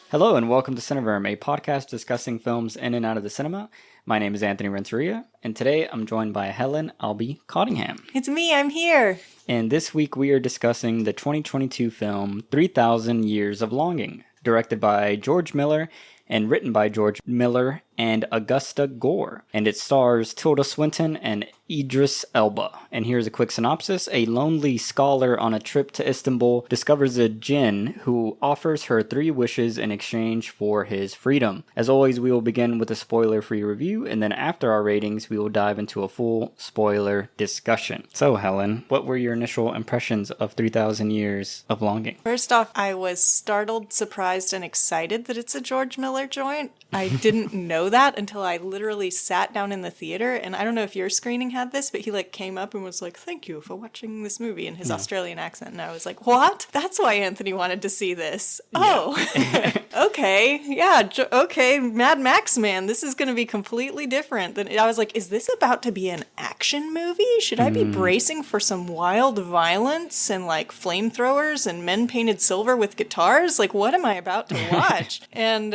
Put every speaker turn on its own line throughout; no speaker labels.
Hello and welcome to Cineverm, a podcast discussing films in and out of the cinema. My name is Anthony Renteria, and today I'm joined by Helen Albee Cottingham.
It's me, I'm here.
And this week we are discussing the 2022 film 3,000 Years of Longing, directed by George Miller and written by George Miller and Augusta Gore. And it stars Tilda Swinton and Idris Elba. And here's a quick synopsis. A lonely scholar on a trip to Istanbul discovers a djinn who offers her 3 wishes in exchange for his freedom. As always, we will begin with a spoiler-free review, and then after our ratings, we will dive into a full spoiler discussion. So, Helen, what were your initial impressions of 3,000 Years of Longing?
First off, I was startled, surprised, and excited that it's a George Miller joint. I didn't know that until I literally sat down in the theater, and I don't know if your screening had this, but he came up and was like, "Thank you for watching this movie," in his Australian accent, and I was like, "What? That's why Anthony wanted to see this." Yeah. Oh, okay, yeah, okay, Mad Max man, this is going to be completely different. I was like, is this about to be an action movie? Should I be bracing for some wild violence and like flamethrowers and men painted silver with guitars? Like, what am I about to watch? And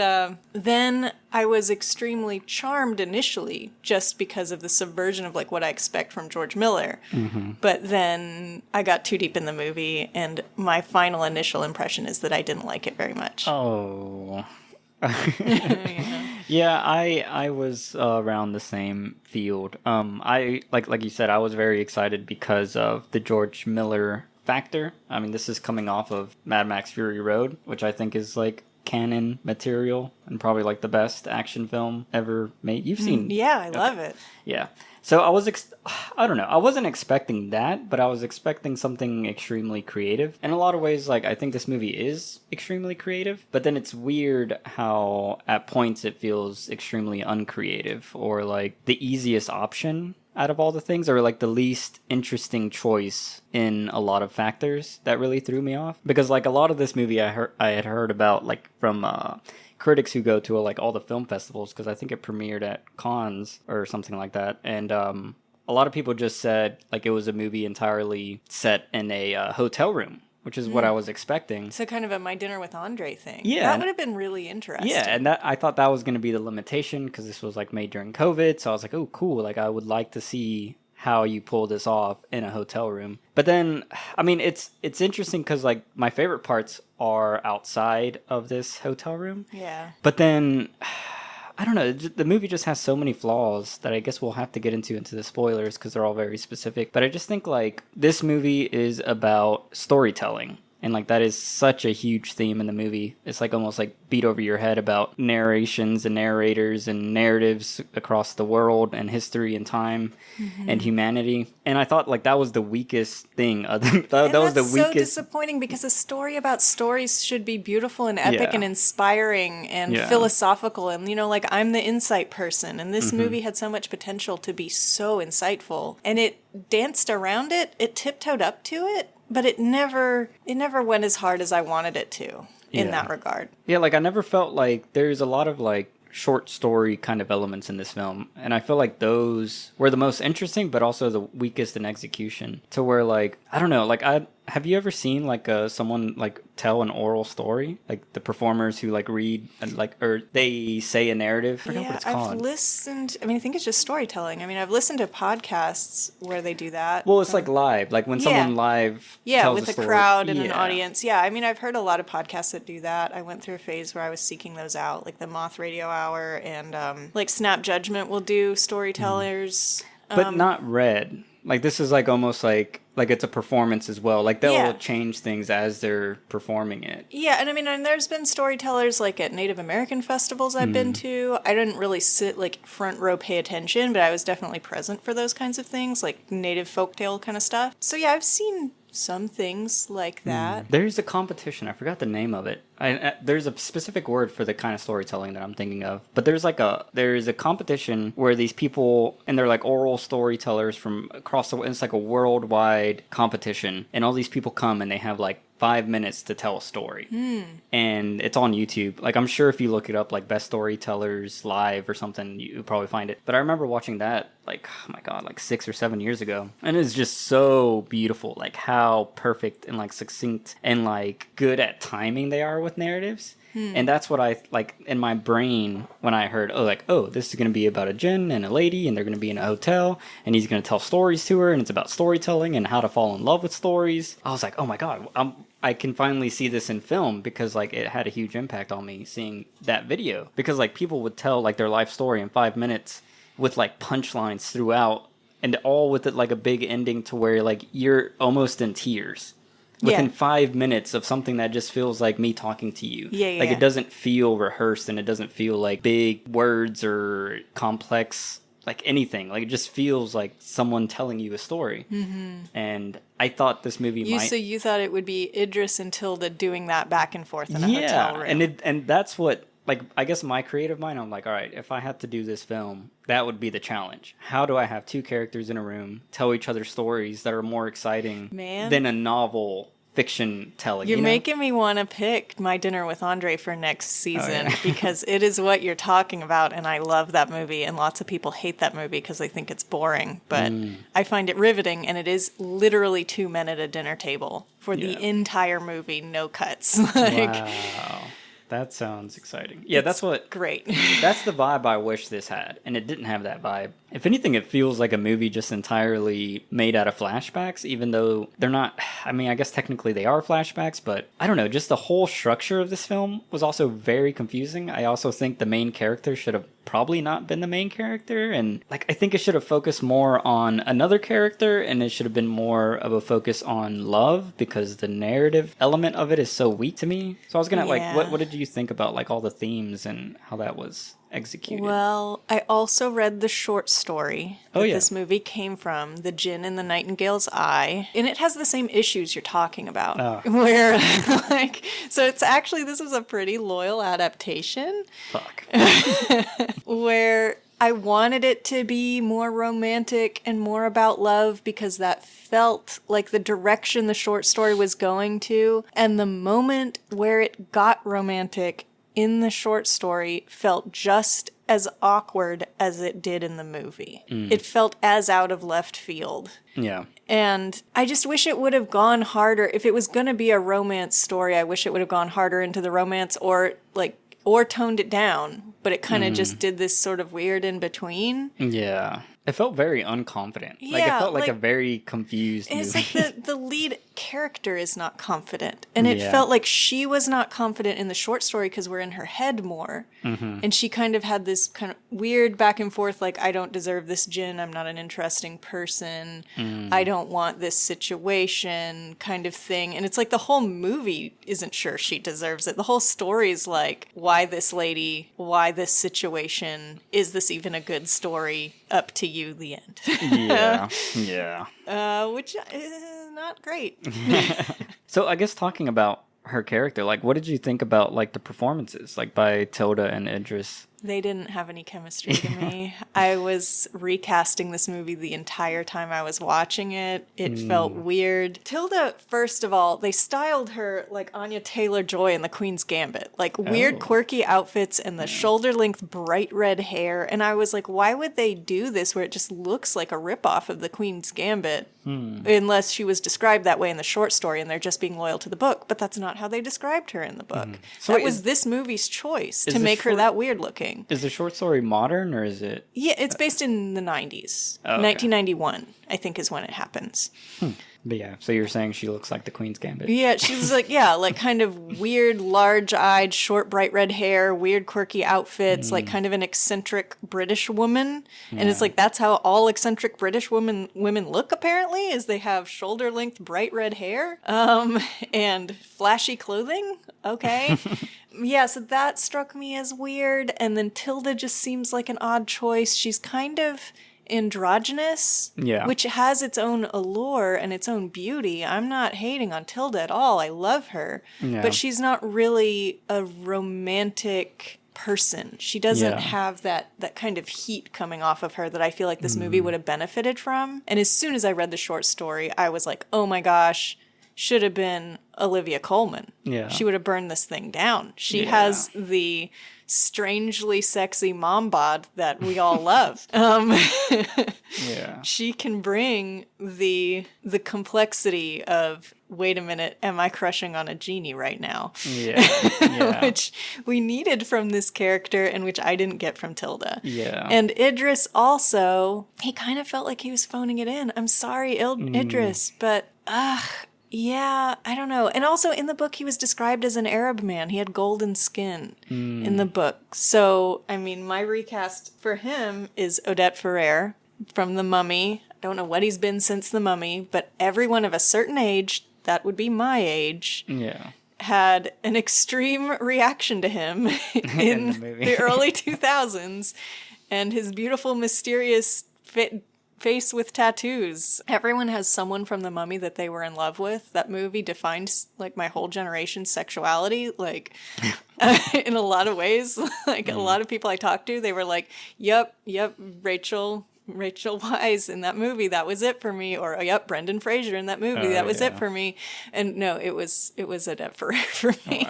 then I was extremely charmed initially just because of the subversion of like what I expect from George Miller. Mm-hmm. But then I got too deep in the movie, and my final initial impression is that I didn't like it very much.
Oh. Yeah, I was around the same field. I like you said, I was very excited because of the George Miller factor. I mean, this is coming off of Mad Max Fury Road, which I think is like canon material and probably like the best action film ever made. You've seen?
Yeah, I love it.
Yeah. So I was, I don't know, I wasn't expecting that, but I was expecting something extremely creative. In a lot of ways, like, I think this movie is extremely creative, but then it's weird how at points it feels extremely uncreative, or like the easiest option out of all the things, or like the least interesting choice in a lot of factors that really threw me off. Because like a lot of this movie I had heard about like from critics who go to like all the film festivals, because I think it premiered at Cannes or something like that, and a lot of people just said like it was a movie entirely set in a hotel room, which is what I was expecting.
So kind of a My Dinner with Andre thing.
Yeah.
That would have been really interesting.
Yeah, and I thought that was going to be the limitation, because this was like made during COVID, so I was like, oh, cool, like I would like to see how you pull this off in a hotel room. But then, I mean, it's interesting because like my favorite parts are outside of this hotel room.
Yeah.
But then, I don't know, the movie just has so many flaws that I guess we'll have to get into the spoilers because they're all very specific. But I just think like this movie is about storytelling. And like that is such a huge theme in the movie. It's like almost like beat over your head about narrations and narrators and narratives across the world and history and time and humanity. And I thought like that was the weakest thing. That was the weakest.
So disappointing, because a story about stories should be beautiful and epic and inspiring and philosophical. And you know, like I'm the insight person, and this movie had so much potential to be so insightful, and it danced around it. It tiptoed up to it. But it never went as hard as I wanted it to in that regard.
Yeah, like I never felt like there's a lot of like short story kind of elements in this film, and I feel like those were the most interesting but also the weakest in execution, to where like I don't know, like have you ever seen like someone like tell an oral story, like the performers who like read and like, or they say a narrative? I forget what it's called.
I've listened, I mean, I think it's just storytelling. I mean, I've listened to podcasts where they do that.
Well, it's like live, like when someone live tells
with
a story.
Crowd and an audience. Yeah, I mean, I've heard a lot of podcasts that do that. I went through a phase where I was seeking those out, like the Moth Radio Hour and like Snap Judgment will do storytellers.
But not read. Like this is like almost like it's a performance as well. Like they'll change things as they're performing it.
Yeah, and I mean, and there's been storytellers like at Native American festivals I've been to. I didn't really sit like front row pay attention, but I was definitely present for those kinds of things, like native folktale kind of stuff. So yeah, I've seen some things like that.
There's a competition. I forgot the name of it. There's a specific word for the kind of storytelling that I'm thinking of. But there's a competition where these people, and they're like oral storytellers from across the world. It's like a worldwide competition. And all these people come and they have like 5 minutes to tell a story. And it's on YouTube. Like, I'm sure if you look it up, like Best Storytellers Live or something, you'll probably find it. But I remember watching that, like, oh my God, like 6 or 7 years ago. And it's just so beautiful, like how perfect and like succinct and like good at timing they are with narratives. And that's what I, like, in my brain, when I heard, oh, this is going to be about a djinn and a lady, and they're going to be in a hotel, and he's going to tell stories to her, and it's about storytelling and how to fall in love with stories. I was like, oh my God, I can finally see this in film, because, like, it had a huge impact on me seeing that video. Because, like, people would tell, like, their life story in 5 minutes with, like, punchlines throughout, and all with it, like, a big ending to where, like, you're almost in tears. Within 5 minutes of something that just feels like me talking to you. Like, it doesn't feel rehearsed, and it doesn't feel like big words or complex, like anything. Like, it just feels like someone telling you a story. And I thought this movie
So you thought it would be Idris and Tilda doing that back and forth in a hotel room.
And that's what, like, I guess my creative mind, I'm like, all right, if I had to do this film, that would be the challenge. How do I have two characters in a room tell each other stories that are more exciting than a novel fiction telling?
You're making me want to pick My Dinner with Andre for next season, because it is what you're talking about, and I love that movie, and lots of people hate that movie because they think it's boring, but I find it riveting, and it is literally two men at a dinner table for the entire movie, no cuts.
Wow. That sounds exciting. Yeah, that's what...
Great.
That's the vibe I wish this had, and it didn't have that vibe. If anything, it feels like a movie just entirely made out of flashbacks, even though they're not... I mean, I guess technically they are flashbacks, but I don't know, just the whole structure of this film was also very confusing. I also think the main character should have probably not been the main character, and like, I think it should have focused more on another character, and it should have been more of a focus on love, because the narrative element of it is so weak to me. So I was gonna like, what did you think about like all the themes and how that was executed?
Well, I also read the short story that this movie came from, The Djinn in the Nightingale's Eye, and it has the same issues you're talking about, where like, so it's actually, this was a pretty loyal adaptation.
Fuck.
Where I wanted it to be more romantic and more about love, because that felt like the direction the short story was going to, and the moment where it got romantic in the short story felt just as awkward as it did in the movie. It felt as out of left field.
Yeah.
And I just wish it would have gone harder. If it was going to be a romance story, I wish it would have gone harder into the romance, or toned it down, but it kind of just did this sort of weird in between.
Yeah. It felt very unconfident. Yeah, like, it felt like a very confused movie.
It's like the lead character is not confident. And it felt like she was not confident in the short story because we're in her head more. And she kind of had this kind of weird back and forth, like, I don't deserve this djinn, I'm not an interesting person, I don't want this situation kind of thing. And it's like the whole movie isn't sure she deserves it. The whole story is like, why this lady, why this situation, is this even a good story? Up to you, the end. Which is not great.
So I guess talking about her character, like, what did you think about like the performances, like by Tilda and Idris?
They didn't have any chemistry to me. I was recasting this movie the entire time I was watching it. It felt weird. Tilda, first of all, they styled her like Anya Taylor-Joy in The Queen's Gambit. Like weird, quirky outfits and the shoulder-length bright red hair. And I was like, why would they do this where it just looks like a ripoff of The Queen's Gambit? Unless she was described that way in the short story and they're just being loyal to the book. But that's not how they described her in the book. So that was this movie's choice to make her that weird looking.
Is the short story modern, or is it?
Yeah, it's based in the 90s. 1991, I think, is when it happens.
But yeah, so you're saying she looks like the Queen's Gambit?
Yeah, she's like, like kind of weird, large-eyed, short, bright red hair, weird, quirky outfits, like kind of an eccentric British woman. And it's like, that's how all eccentric British women look, apparently, is they have shoulder-length, bright red hair, and flashy clothing. Okay. Yeah, so that struck me as weird. And then Tilda just seems like an odd choice. She's kind of androgynous, which has its own allure and its own beauty. I'm not hating on Tilda at all. I love her. But she's not really a romantic person. She doesn't have that kind of heat coming off of her that I feel like this movie would have benefited from. And as soon as I read the short story, I was like, oh my gosh, should have been Olivia Colman.
Yeah.
She would have burned this thing down. She
Yeah.
has the strangely sexy mom bod that we all love.
Yeah.
She can bring the complexity of, wait a minute, am I crushing on a genie right now?
Yeah. Yeah.
Which we needed from this character and which I didn't get from Tilda.
Yeah.
And Idris also, he kind of felt like he was phoning it in. I'm sorry, Idris, but yeah, I don't know. And also in the book, he was described as an Arab man. He had golden skin in the book. So, I mean, my recast for him is Odette Ferrer from The Mummy. I don't know what he's been since The Mummy, but everyone of a certain age, that would be my age,
Yeah.
had an extreme reaction to him in
the movie.
the early 2000s, and his beautiful, mysterious face with tattoos. Everyone has someone from The Mummy that they were in love with. That movie defined like my whole generation's sexuality, like in a lot of ways. Like a lot of people I talked to, they were like, yep, Rachel Weisz in that movie, that was it for me. Or, yep, Brendan Fraser in that movie, that was it for me. And no, it was Odette Ferrer for me.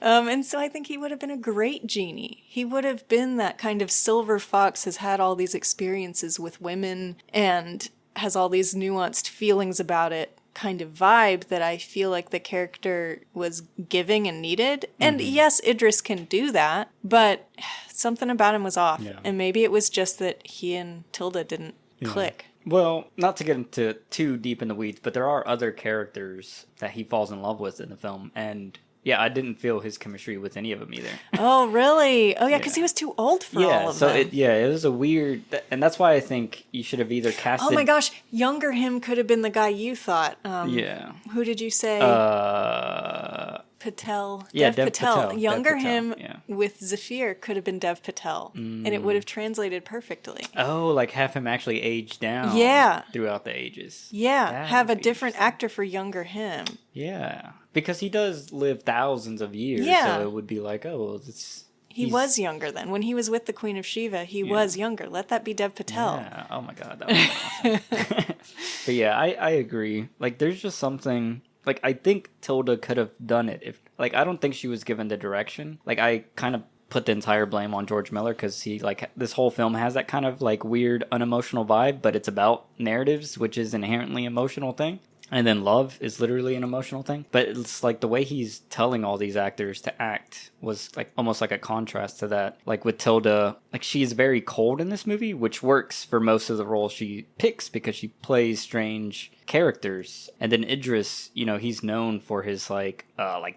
Wow.
And so I think he would have been a great genie. He would have been that kind of silver fox, has had all these experiences with women and has all these nuanced feelings about it kind of vibe that I feel like the character was giving and needed. And yes, Idris can do that, but something about him was off.
Yeah.
And maybe it was just that he and Tilda didn't click.
Well, not to get into too deep in the weeds, but there are other characters that he falls in love with in the film, and yeah, I didn't feel his chemistry with any of them either.
Oh, really? Oh, yeah, because he was too old for all of them.
It was a weird, and that's why I think you should have either casted.
Oh my gosh, younger him could have been the guy you thought.
Yeah.
Who did you say? Patel.
Yeah,
Dev Patel. Younger
Dev Patel,
him
yeah.
with Zafir could have been Dev Patel, and it would have translated perfectly.
Oh, like have him actually age down.
Yeah.
Throughout the ages.
Yeah,
That
have a
would be
different
interesting.
actor for younger him.
Yeah, because he does live thousands of years.
Yeah.
So it would be like, oh, well,
He was younger then. When he was with the Queen of Shiva, he was younger. Let that be Dev Patel.
Yeah. Oh my god, that was awesome. But yeah, I agree. Like, there's just something. Like, I think Tilda could have done it if. Like, I don't think she was given the direction. Like, I kind of put the entire blame on George Miller because he, like, this whole film has that kind of, like, weird, unemotional vibe, but it's about narratives, which is inherently emotional thing. And then love is literally an emotional thing. But it's like the way he's telling all these actors to act was like almost like a contrast to that. Like with Tilda, like she's very cold in this movie, which works for most of the roles she picks because she plays strange characters. And then Idris, you know, he's known for his like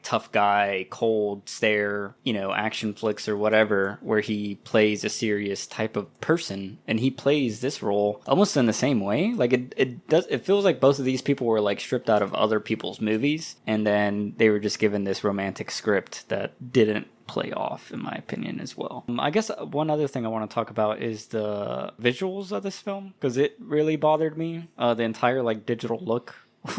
tough guy, cold stare, you know, action flicks or whatever, where he plays a serious type of person. And he plays this role almost in the same way. Like it feels like both of these people were like stripped out of other people's movies, and then they were just given this romantic script that didn't play off, in my opinion, as well. I guess one other thing I want to talk about is the visuals of this film, because it really bothered me. The entire like digital look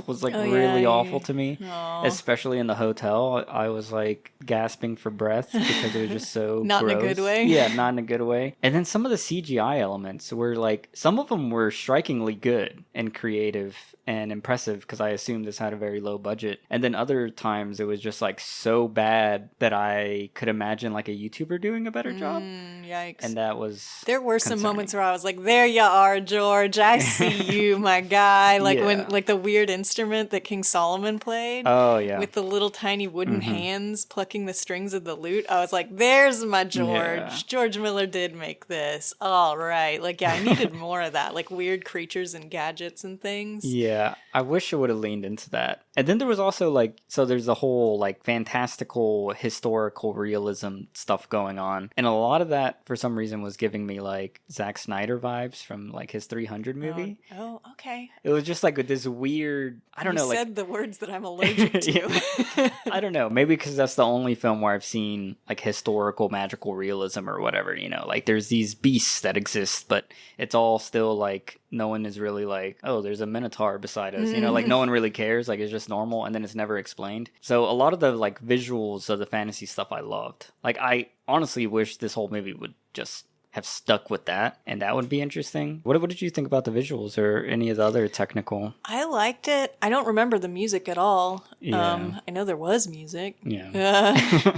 was like really awful to me.
Aww.
Especially in the hotel. I was like gasping for breath because it was just so
Not
gross.
in a good way.
Yeah, not in a good way. And then some of the CGI elements were like, some of them were strikingly good and creative and impressive because I assumed this had a very low budget. And then other times it was just like so bad that I could imagine like a YouTuber doing a better job.
Yikes.
And that was
There were some
concerning.
moments where I was like, there you are, George. I see you, my guy. Like when like the weird instrument that King Solomon played.
Oh, yeah.
With the little tiny wooden hands plucking the strings of the lute. I was like, there's my George.
Yeah.
George Miller did make this. All right. Like, yeah, I needed more of that. Like weird creatures and gadgets and things.
Yeah, I wish it would have leaned into that. And then there was also like, so there's the whole like fantastical historical realism stuff going on. And a lot of that for some reason was giving me like Zack Snyder vibes from like his 300 movie.
Oh, okay.
It was just like with this weird, I don't know,
You
like
said the words that I'm allergic to.
I don't know, maybe because that's the only film where I've seen like historical magical realism or whatever, you know, like there's these beasts that exist, but it's all still like no one is really like, oh, there's a minotaur beside us, you know, like no one really cares, like it's just normal, and then it's never explained. So a lot of the like visuals of the fantasy stuff I loved. Like I honestly wish this whole movie would just have stuck with that, and that would be interesting. What did you think about the visuals or any of the other technical?
I liked it. I don't remember the music at all.
Yeah.
I know there was music.
Yeah.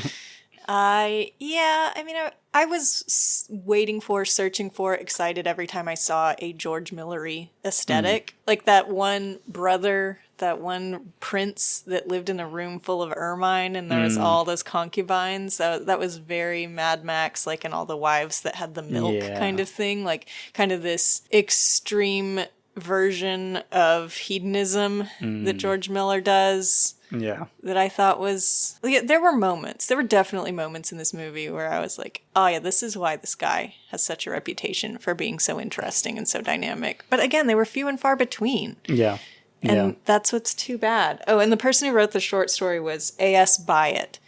I was searching for, excited every time I saw a George Miller-y aesthetic. Like that one brother, that one prince that lived in a room full of ermine and there was all those concubines. That was very Mad Max, like in all the wives that had the milk kind of thing. Like kind of this extreme version of hedonism that George Miller does.
Yeah.
That I thought was... there were definitely moments in this movie where I was like, oh yeah, this is why this guy has such a reputation for being so interesting and so dynamic. But again, they were few and far between.
Yeah.
And that's what's too bad. Oh, and the person who wrote the short story was A.S. Byatt,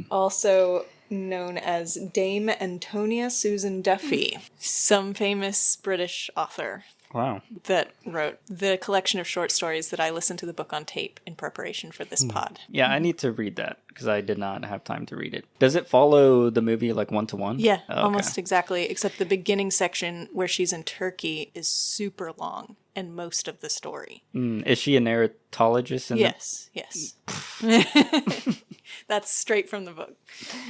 also known as Dame Antonia Susan Duffy, some famous British author.
Wow.
That wrote the collection of short stories that I listened to the book on tape in preparation for this pod.
Yeah, I need to read that because I did not have time to read it. Does it follow the movie like 1-to-1?
Yeah, almost exactly. Except the beginning section where she's in Turkey is super long and most of the story.
Is she a narratologist?
Yes. That's straight from the book.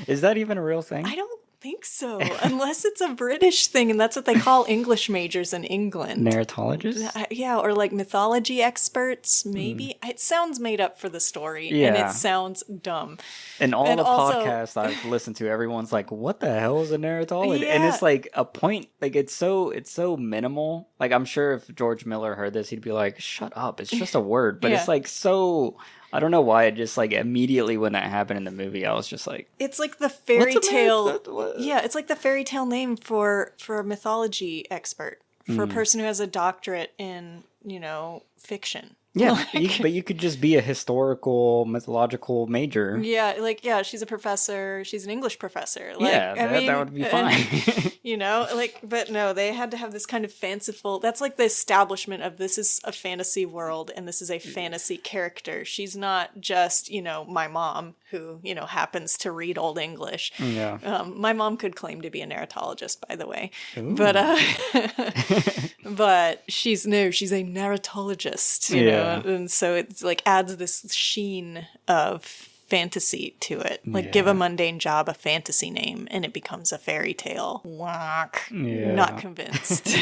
Is that even a real thing?
I don't think so, unless it's a British thing, and that's what they call English majors in England.
Narratologists?
Yeah, or like mythology experts, maybe. It sounds made up for the story, and it sounds dumb.
And all the podcasts I've listened to, everyone's like, what the hell is a narratologist?
Yeah.
And it's like a point, like it's so minimal. Like I'm sure if George Miller heard this, he'd be like, shut up, it's just a word. But it's like so... I don't know why it just like immediately when that happened in the movie, I was just like,
it's like the fairy tale. Yeah, it's like the fairy tale name for a mythology expert, for a person who has a doctorate in, fiction.
Yeah, but you could just be a historical, mythological major.
Yeah, she's a professor. She's an English professor.
That would be fine.
But no, they had to have this kind of fanciful... That's like the establishment of this is a fantasy world and this is a fantasy character. She's not just, my mom who, happens to read Old English.
Yeah.
My mom could claim to be a narratologist, by the way.
Ooh.
But she's a narratologist, and so it's like adds this sheen of fantasy to it. Like give a mundane job a fantasy name and it becomes a fairy tale. Whack.
Yeah.
Not convinced.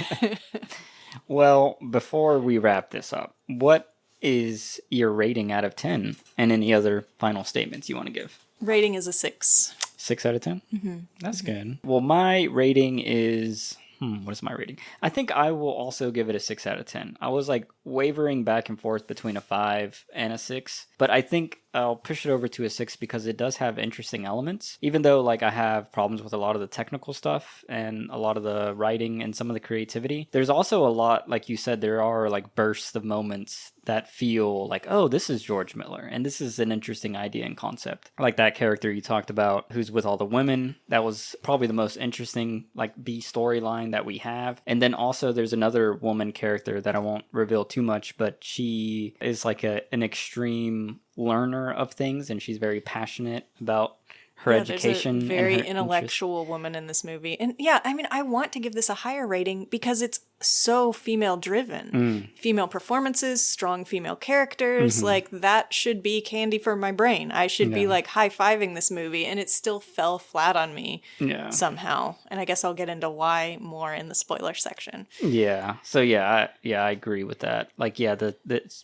Well, before we wrap this up, what is your rating out of 10 and any other final statements you want to give?
Rating is a 6.
6 out of 10? Mm-hmm. That's good. Well, my rating is... what is my rating? I think I will also give it a 6 out of 10. I was like wavering back and forth between a 5 and a 6, but I think I'll push it over to a 6 because it does have interesting elements. Even though like I have problems with a lot of the technical stuff and a lot of the writing and some of the creativity, there's also a lot, like you said, there are like bursts of moments that feel like, oh, this is George Miller and this is an interesting idea and concept. Like that character you talked about who's with all the women, that was probably the most interesting like B storyline that we have. And then also there's another woman character that I won't reveal too much, but she is like an extreme learner of things and she's very passionate about her education.
There's a very
and her
intellectual woman in this movie. And I want to give this a higher rating because it's so female driven. Female performances, strong female characters, like that should be candy for my brain. I should be like high-fiving this movie and it still fell flat on me somehow. And I guess I'll get into why more in the spoiler section. Yeah.
So I agree with that. Like, the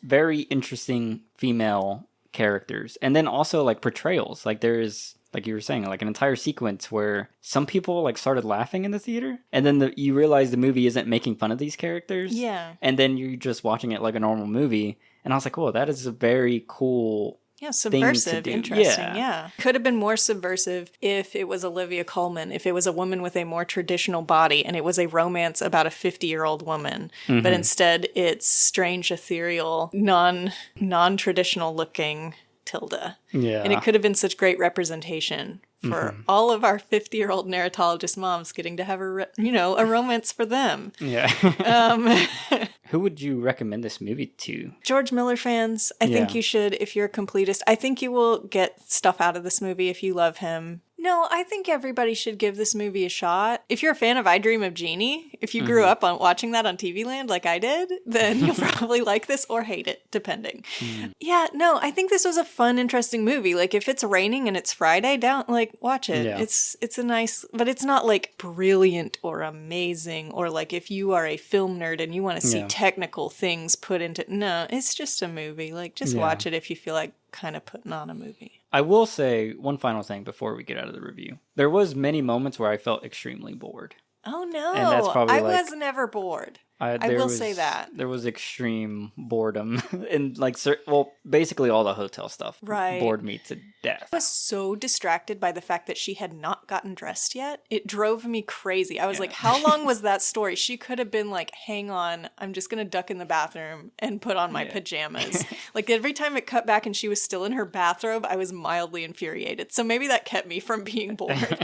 very interesting female characters. And then also like portrayals. Like there's, like you were saying, like an entire sequence where some people like started laughing in the theater and then you realize the movie isn't making fun of these characters.
Yeah.
And then you're just watching it like a normal movie. And I was like, whoa, that is a very cool
subversive, interesting, Could have been more subversive if it was Olivia Colman, if it was a woman with a more traditional body and it was a romance about a 50-year-old woman. But instead it's strange, ethereal, non-traditional looking Tilda. Yeah. And it could have been such great representation for all of our 50-year-old narratologist moms getting to have a romance for them.
Yeah. Who would you recommend this movie to?
George Miller fans. I think you should, if you're a completist. I think you will get stuff out of this movie if you love him. No, I think everybody should give this movie a shot. If you're a fan of I Dream of Jeannie, if you grew up on watching that on TV Land like I did, then you'll probably like this or hate it, depending. Yeah, no, I think this was a fun, interesting movie. Like, if it's raining and it's Friday, watch it.
Yeah.
It's a nice, but it's not like brilliant or amazing, or like if you are a film nerd and you want to see technical things put into, no, it's just a movie. Like, just watch it if you feel like kind of putting on a movie.
I will say one final thing before we get out of the review. There was many moments where I felt extremely bored.
Oh no,
and that's probably
I was never bored. I will say that.
There was extreme boredom and basically all the hotel stuff bored me to death.
I was so distracted by the fact that she had not gotten dressed yet. It drove me crazy. I was like, how long was that story? She could have been like, hang on, I'm just going to duck in the bathroom and put on my pajamas. Like every time it cut back and she was still in her bathrobe, I was mildly infuriated. So maybe that kept me from being bored.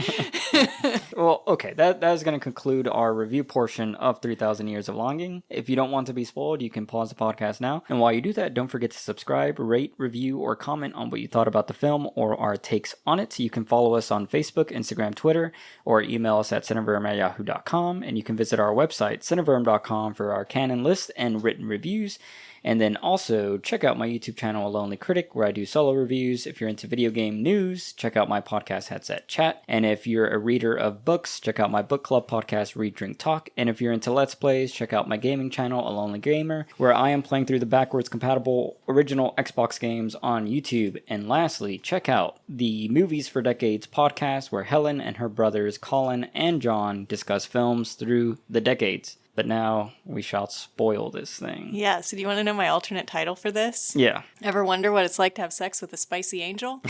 Well, okay, that is going to conclude our review portion of 3,000 Years of Longing. If you don't want to be spoiled, you can pause the podcast now. And while you do that, don't forget to subscribe, rate, review, or comment on what you thought about the film or our takes on it. You can follow us on Facebook, Instagram, Twitter, or email us at cineverm@yahoo.com. And you can visit our website, cineverm.com, for our canon list and written reviews. And then also check out my YouTube channel, A Lonely Critic, where I do solo reviews. If you're into video game news, check out my podcast, Headset Chat. And if you're a reader of books, check out my book club podcast, Read, Drink, Talk. And if you're into Let's Plays, check out my gaming channel, A Lonely Gamer, where I am playing through the backwards compatible original Xbox games on YouTube. And lastly, check out the Movies for Decades podcast, where Helen and her brothers Colin and John discuss films through the decades. But now we shall spoil this thing.
Yeah, so do you want to know my alternate title for this?
Yeah.
Ever wonder what it's like to have sex with a spicy angel?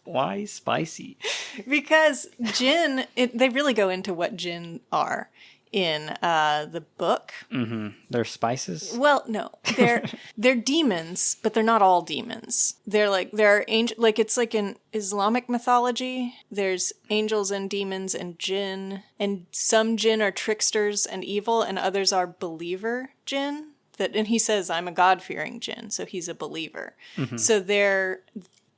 Why spicy?
Because jinn, they really go into what jinn are in the book.
Mm-hmm. They're spices?
Well, no. They're demons, but they're not all demons. They're angel, like it's like in Islamic mythology. There's angels and demons and jinn, and some jinn are tricksters and evil, and others are believer jinn. And he says, I'm a God-fearing jinn, so he's a believer. Mm-hmm. So they're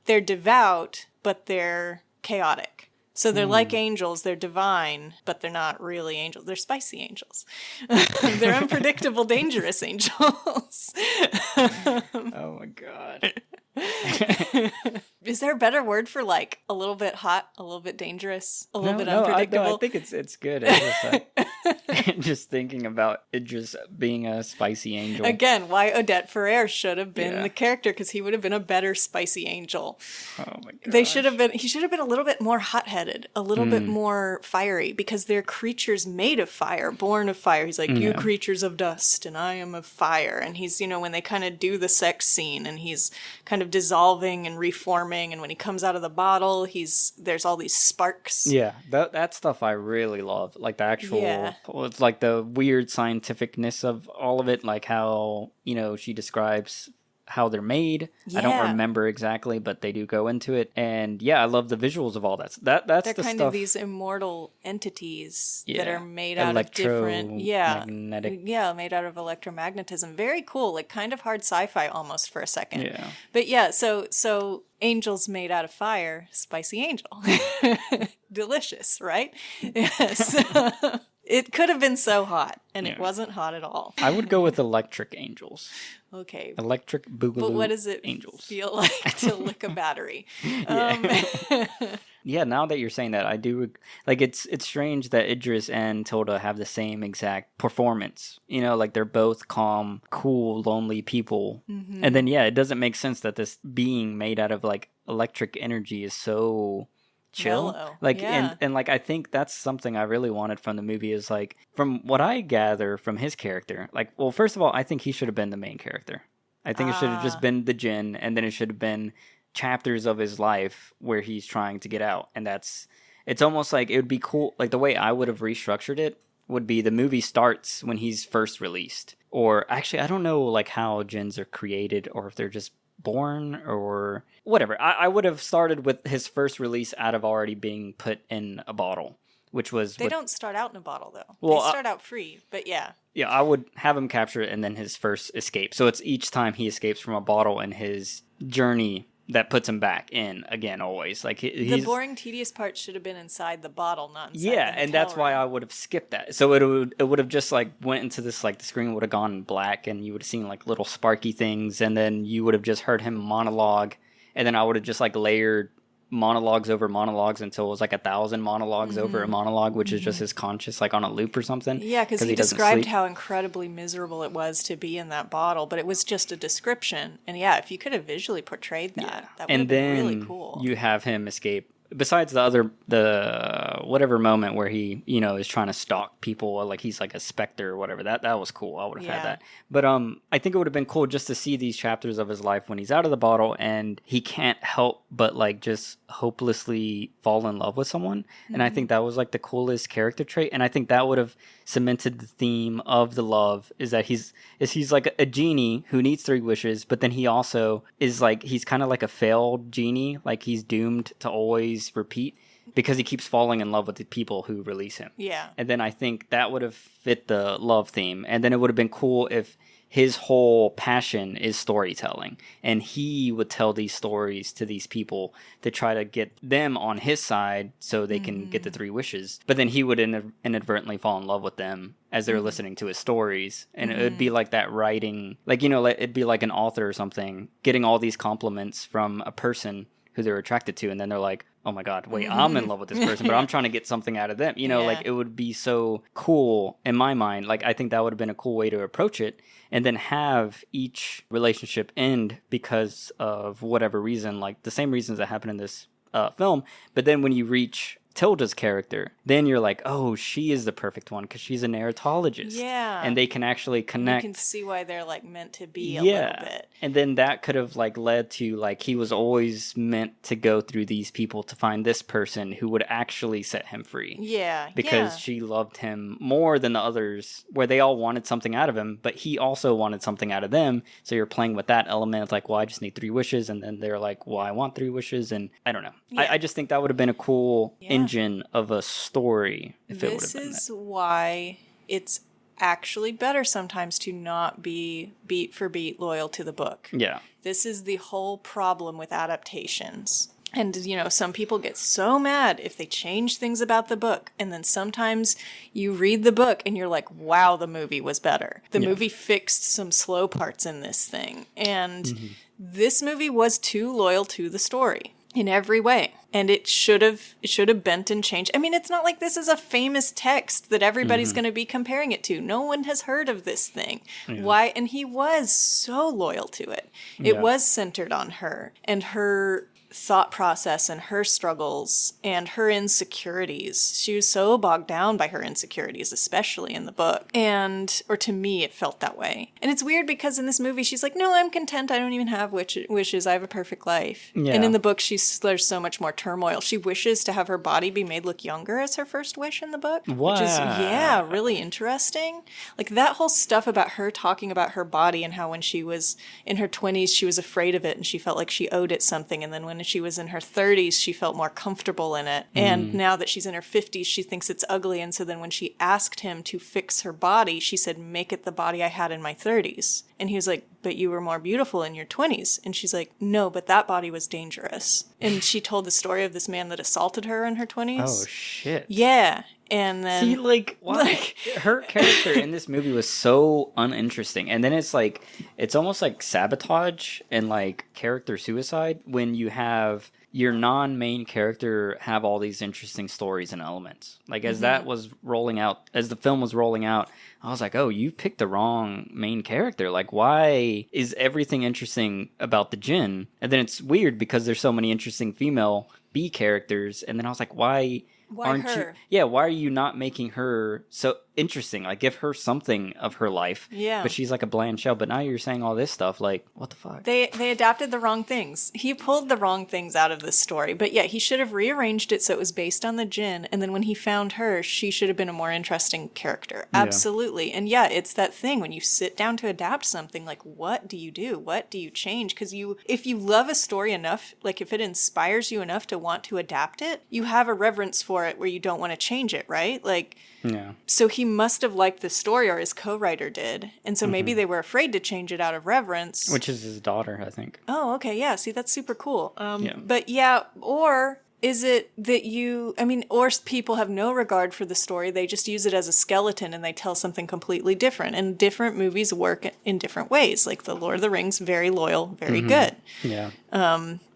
devout, but they're chaotic. So they're like angels, they're divine, but they're not really angels. They're spicy angels. They're unpredictable, dangerous angels.
Oh my God.
Is there a better word for like a little bit hot, a little bit dangerous, a little bit unpredictable?
I think it's good. It's just, just thinking about Idris being a spicy angel.
Again, why Odette Ferrer should have been the character, because he would have been a better spicy angel.
Oh my God.
He should have been a little bit more hot-headed, a little bit more fiery, because they're creatures made of fire, born of fire. He's like, you creatures of dust, and I am of fire. And he's, when they kind of do the sex scene, and he's kind of dissolving and reforming, and when he comes out of the bottle, there's all these sparks.
Yeah, that stuff I really love. Like the actual, it's like the weird scientificness of all of it, like how, she describes how they're made. Yeah. I don't remember exactly, but they do go into it. And I love the visuals of all that. That's
they're
the
kind
stuff.
of these immortal entities that are made out of different, made out of electromagnetism. Very cool, like kind of hard sci-fi almost for a second.
Yeah.
But so angels made out of fire, spicy angel. Delicious, right? Yes. It could have been so hot, and it wasn't hot at all.
I would go with electric angels.
Okay.
Electric boogaloo.
But what does it
angels
feel like to lick a battery?
Yeah, now that you're saying that, I do like it's strange that Idris and Tilda have the same exact performance. Like they're both calm, cool, lonely people. Mm-hmm. And then it doesn't make sense that this being made out of like electric energy is so chill.
Mellow.
And like I think that's something I really wanted from the movie, is like, from what I gather from his character, like, well, first of all, I think he should have been the main character. I think it should have just been the djinn, and then it should have been chapters of his life where he's trying to get out. And it's almost like it would be cool, like the way I would have restructured it would be the movie starts when he's first released. Or actually, I don't know like how jinns are created, or if they're just born or whatever. I would have started with his first release out of already being put in a bottle, which was...
They don't start out in a bottle, though.
Well,
they start out free, but yeah.
Yeah, I would have him capture it and then his first escape. So it's each time he escapes from a bottle in his journey that puts him back in again always. Like
the
he's
boring, tedious part should have been inside the bottle, not inside
yeah,
the
and that's
hotel
why
room.
I would have skipped that. So it would have just like went into this like the screen would have gone black, and you would have seen like little sparky things, and then you would have just heard him monologue, and then I would have just like layered monologues over monologues until it was like 1,000 monologues over a monologue, which is just his conscious like on a loop or something.
Yeah, because he
doesn't
described
sleep.
how incredibly miserable it was to be in that bottle, but it was just a description. And yeah, if you could have visually portrayed that, that would
And
have been
then
really cool.
you have him escape. Besides the whatever moment where he is trying to stalk people, like he's like a specter or whatever, that was cool. I would have had that. But I think it would have been cool just to see these chapters of his life when he's out of the bottle and he can't help but like just hopelessly fall in love with someone. And I think that was like the coolest character trait, and I think that would have cemented the theme of the love, is that he's like a genie who needs 3 wishes, but then he also is like he's kind of like a failed genie, like he's doomed to always repeat because he keeps falling in love with the people who release him.
Yeah.
And then I think that would have fit the love theme, and then it would have been cool if his whole passion is storytelling, and he would tell these stories to these people to try to get them on his side so they can get the 3 wishes. But then he would inadvertently fall in love with them as they're listening to his stories. And it would be like that writing, like, it'd be like an author or something getting all these compliments from a person who they're attracted to, and then they're like, oh my god, wait, I'm in love with this person, but I'm trying to get something out of them. Like, it would be so cool in my mind. Like, I think that would have been a cool way to approach it, and then have each relationship end because of whatever reason, like the same reasons that happen in this film. But then when you reach Tilda's character, then you're like, oh, she is the perfect one because she's a narratologist.
Yeah.
And they can actually connect.
You can see why they're like meant to be a little bit.
And then that could have like led to like he was always meant to go through these people to find this person who would actually set him free.
Yeah.
Because she loved him more than the others, where they all wanted something out of him, but he also wanted something out of them. So you're playing with that element of like, well, I just need 3 wishes. And then they're like, well, I want 3 wishes. And I don't know.
Yeah.
I just think that would have been a cool engine of a story if it would have been
This is
that.
why it's actually better sometimes to not be beat for beat loyal to the book.
Yeah.
This is the whole problem with adaptations. And, some people get so mad if they change things about the book. And then sometimes you read the book and you're like, wow, the movie was better. The movie fixed some slow parts in this thing. And this movie was too loyal to the story in every way. And it should have bent and changed. I mean, it's not like this is a famous text that everybody's going to be comparing it to. No one has heard of this thing. Why? And he was so loyal to it. It was centered on her and her thought process and her struggles and her insecurities. She was so bogged down by her insecurities, especially in the book. Or to me, it felt that way. And it's weird because in this movie, she's like, no, I'm content. I don't even have wishes. I have a perfect life.
Yeah.
And in the book, there's so much more turmoil. She wishes to have her body be made look younger as her first wish in the book.
Wow.
Which is, really interesting. Like that whole stuff about her talking about her body and how when she was in her 20s, she was afraid of it and she felt like she owed it something. And then when she was in her 30s, she felt more comfortable in it. And now that she's in her 50s, she thinks it's ugly. And so then when she asked him to fix her body, she said, make it the body I had in my 30s. And he was like, but you were more beautiful in your 20s. And she's like, no, but that body was dangerous. And she told the story of this man that assaulted her in her 20s.
Oh, shit.
Yeah. And then...
See, like, why? Her character in this movie was so uninteresting. And then it's like, it's almost like sabotage and like character suicide when you have your non-main character have all these interesting stories and elements. Like, as that was rolling out, as the film was rolling out, I was like, oh, you picked the wrong main character. Like, why is everything interesting about the djinn? And then it's weird because there's so many interesting female B characters. And then I was like, why aren't
her?
why are you not making her so interesting? Like, give her something of her life.
Yeah.
But she's like a bland shell. But now you're saying all this stuff. Like, what the fuck?
They adapted the wrong things. He pulled the wrong things out of this story. But yeah, he should have rearranged it so it was based on the djinn. And then when he found her, she should have been a more interesting character. Absolutely. And yeah, it's that thing when you sit down to adapt something, like, what do you do? What do you change? Because if you love a story enough, like if it inspires you enough to want to adapt it, you have a reverence for it where you don't want to change it, right? Like,
Yeah.
so he he must have liked the story, or his co-writer did. And so maybe they were afraid to change it out of reverence.
Which is his daughter, I think.
Oh, okay. Yeah. See, that's super cool.
Yeah.
But yeah, or is it that or people have no regard for the story. They just use it as a skeleton and they tell something completely different. And different movies work in different ways. Like The Lord of the Rings, very loyal, very good.
Yeah.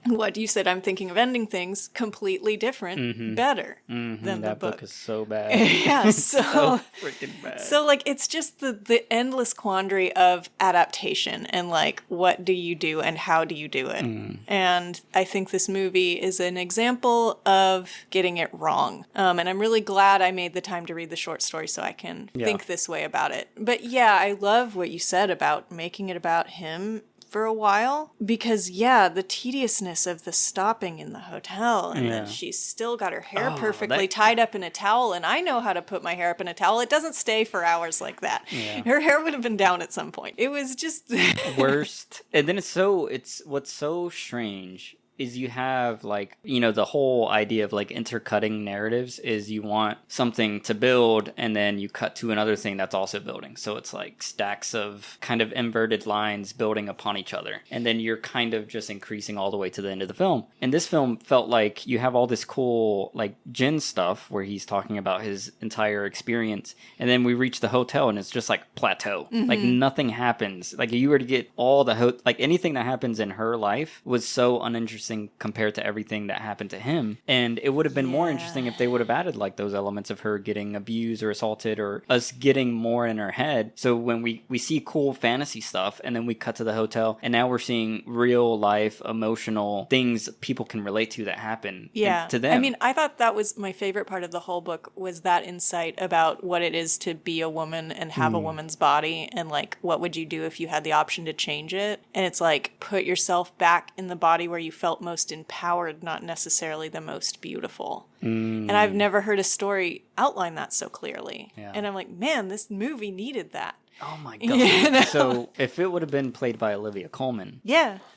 What you said, I'm thinking of ending things, completely different, better than the
That
book.
book is so bad.
Yeah,
so freaking bad.
So, like, it's just the endless quandary of adaptation and, like, what do you do and how do you do it? And I think this movie is an example of getting it wrong. And I'm really glad I made the time to read the short story so I can think this way about it. But yeah, I love what you said about making it about him for a while, because the tediousness of the stopping in the hotel, and then she's still got her hair perfectly tied up in a towel, and I know how to put my hair up in a towel. It doesn't stay for hours like that. Her hair would have been down at some point. It was just
worst. And then it's what's so strange is you have, like, you know, the whole idea of, like, intercutting narratives is you want something to build and then you cut to another thing that's also building. So it's like stacks of kind of inverted lines building upon each other. And then you're kind of just increasing all the way to the end of the film. And this film felt like you have all this cool, like, Jin stuff where he's talking about his entire experience. And then we reach the hotel and it's just like plateau. Like, nothing happens. Like, if you were to get all the, like, anything that happens in her life was so uninteresting compared to everything that happened to him. And it would have been more interesting if they would have added, like, those elements of her getting abused or assaulted, or us getting more in her head. So when we see cool fantasy stuff and then we cut to the hotel and now we're seeing real life emotional things people can relate to that happen to them.
I mean, I thought that was my favorite part of the whole book, was that insight about what it is to be a woman and have a woman's body, and, like, what would you do if you had the option to change it? And it's like, put yourself back in the body where you felt most empowered, not necessarily the most beautiful. And I've never heard a story outline that so clearly. And I'm like, man, this movie needed that.
Oh my god. So if it would have been played by Olivia Colman,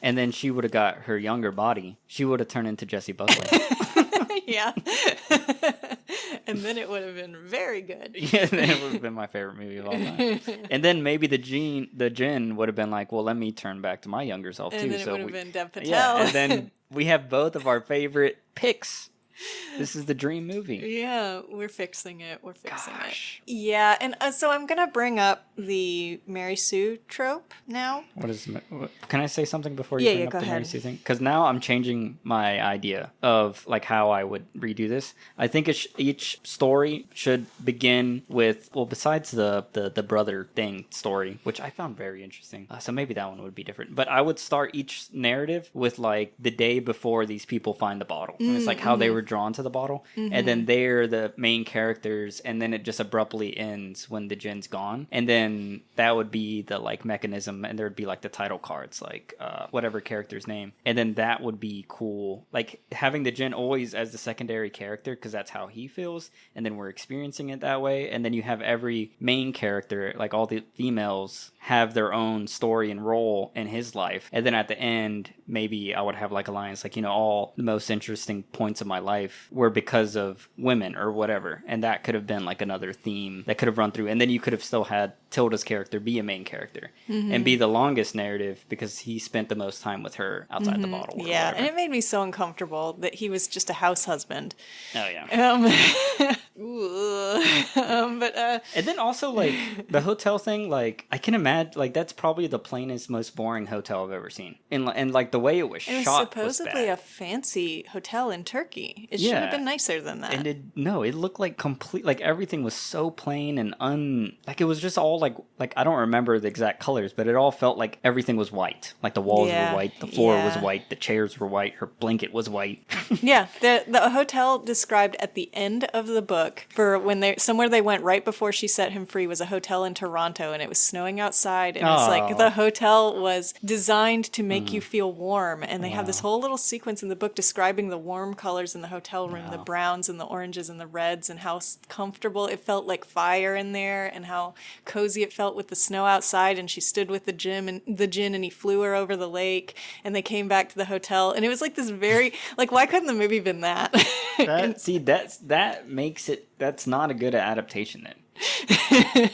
and then she would have got her younger body, she would have turned into Jessie Buckley.
And then it would have been very good.
Then it would have been my favorite movie of all time. And then maybe the Jin would have been like, well, let me turn back to my younger self too.
And then it would have been Dev Patel.
Yeah, and then we have both of our favorite picks. This is the dream movie.
Yeah, we're fixing it. We're fixing it. Yeah, and so I'm going to bring up the Mary Sue trope now.
Can I say something before you bring up the Mary Sue thing? Because now I'm changing my idea of, like, how I would redo this. I think each story should begin with, well, besides the brother thing story, which I found very interesting. So maybe that one would be different. But I would start each narrative with, like, the day before these people find the bottle. And it's like how they were drawn to the bottle, and then they're the main characters, and then it just abruptly ends when the Jin's gone, and then that would be the, like, mechanism, and there would be, like, the title cards, like, whatever character's name, and then that would be cool, like, having the Jin always as the secondary character, because that's how he feels, and then we're experiencing it that way, and then you have every main character, like all the females, have their own story and role in his life, and then at the end, maybe I would have, like, a line, it's like, you know, all the most interesting points of my life were because of women or whatever, and that could have been, like, another theme that could have run through, and then you could have still had Tilda's character be a main character and be the longest narrative because he spent the most time with her outside the bottle.
Yeah, and it made me so uncomfortable that he was just a house husband.
Oh yeah. And then also, like, the hotel thing, like, I can imagine, like, that's probably the plainest, most boring hotel I've ever seen, and like the way it was shot was
supposedly
bad.
a fancy hotel in Turkey. It should have been nicer than that.
And it looked like complete, like, everything was so plain and like, it was just all like I don't remember the exact colors, but it all felt like everything was white. Like, the walls were white, the floor was white, the chairs were white, her blanket was white.
The hotel described at the end of the book for when somewhere they went right before she set him free was a hotel in Toronto, and it was snowing outside, and it's like the hotel was designed to make you feel warm, and they have this whole little sequence in the book describing the warm colors in the hotel room, the browns and the oranges and the reds, and how comfortable it felt, like fire in there, and how cozy it felt with the snow outside. And she stood with the Jin and he flew her over the lake, and they came back to the hotel, and it was like this very, like, why couldn't the movie been that?
That makes it, that's not a good adaptation then.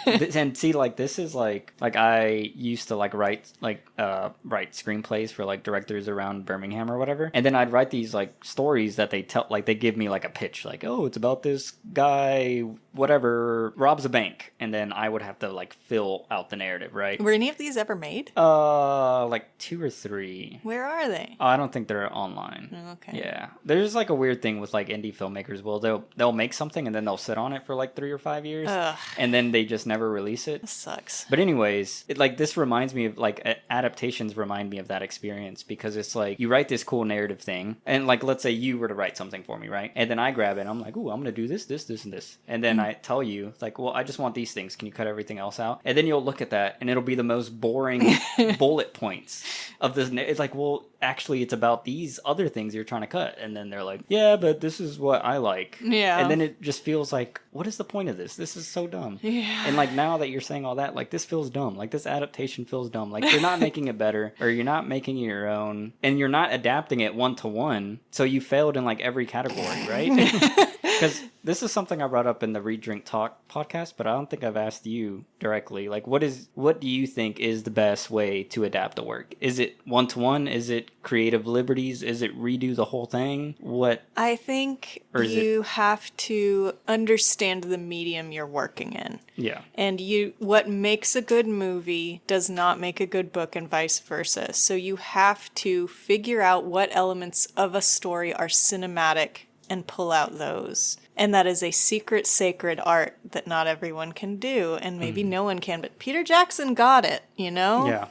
And see, like, this is like I used to like write screenplays for like directors around Birmingham or whatever, and then I'd write these like stories that they tell, like they give me like a pitch, like, oh, it's about this guy, whatever, robs a bank, and then I would have to like fill out the narrative, right?
Were any of these ever made?
Like 2 or 3.
Where are they?
Oh, I don't think they're online.
Oh, okay.
Yeah, there's like a weird thing with like indie filmmakers. Well, they'll make something and then they'll sit on it for like 3 or 5 years, and then they just never release it.
This sucks.
But anyways, this reminds me of like adaptations remind me of that experience, because it's like you write this cool narrative thing, and like let's say you were to write something for me, right? And then I grab it and I'm like, ooh, I'm gonna do this, and this, and then I tell you like, well, I just want these things. Can you cut everything else out? And then you'll look at that and it'll be the most boring bullet points of this. It's like, well, actually, it's about these other things you're trying to cut. And then they're like, yeah, but this is what I like.
Yeah.
And then it just feels like, what is the point of this? This is so dumb.
Yeah.
And like now that you're saying all that, like this feels dumb. Like this adaptation feels dumb. Like you're not making it better, or you're not making it your own, and you're not adapting it 1-to-1. So you failed in like every category, right? Because this is something I brought up in the Read Drink Talk podcast, but I don't think I've asked you directly. Like, what do you think is the best way to adapt a work? Is it 1-to-1? Is it creative liberties? Is it redo the whole thing? What?
I think you have to understand the medium you're working in.
Yeah.
And what makes a good movie does not make a good book, and vice versa. So you have to figure out what elements of a story are cinematic and pull out those. And that is a secret, sacred art that not everyone can do, and maybe no one can, but Peter Jackson got it, you know?
Yeah.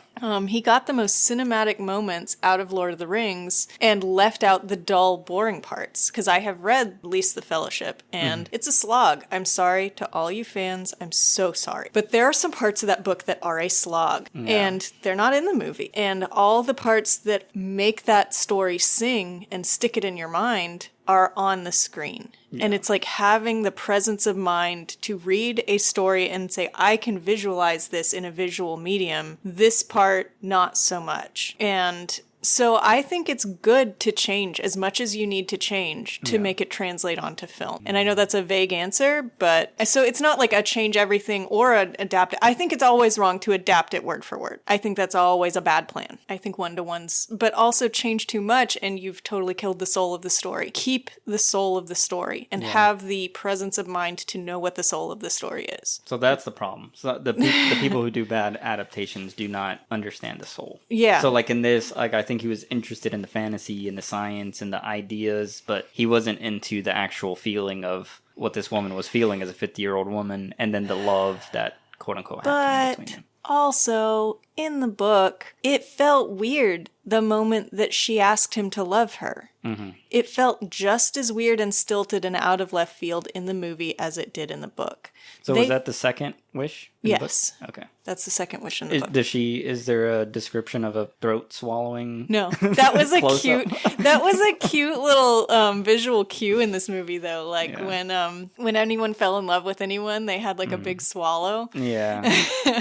He got the most cinematic moments out of Lord of the Rings and left out the dull, boring parts. Because I have read at least The Fellowship, and it's a slog. I'm sorry to all you fans. I'm so sorry. But there are some parts of that book that are a slog, and they're not in the movie. And all the parts that make that story sing and stick it in your mind are on the screen. Yeah. And it's like having the presence of mind to read a story and say, I can visualize this in a visual medium. This part, not so much. And so I think it's good to change as much as you need to change to make it translate onto film. And I know that's a vague answer, but so it's not like a change everything or adapt it. I think it's always wrong to adapt it word for word. I think that's always a bad plan. I think 1-to-1s, but also change too much and you've totally killed the soul of the story. Keep the soul of the story and have the presence of mind to know what the soul of the story is.
So that's the problem. So the people who do bad adaptations do not understand the soul.
Yeah.
So like in this, like I think he was interested in the fantasy and the science and the ideas, but he wasn't into the actual feeling of what this woman was feeling as a 50-year-old woman, and then the love that quote unquote happened between them.
Also, in the book, it felt weird the moment that she asked him to love her. Mm-hmm. It felt just as weird and stilted and out of left field in the movie as it did in the book.
So was that the second wish?
Yes.
Okay.
That's the second wish in the book.
Is there a description of a throat swallowing?
No. That was a cute little visual cue in this movie though. Like when anyone fell in love with anyone, they had like a big swallow.
Yeah.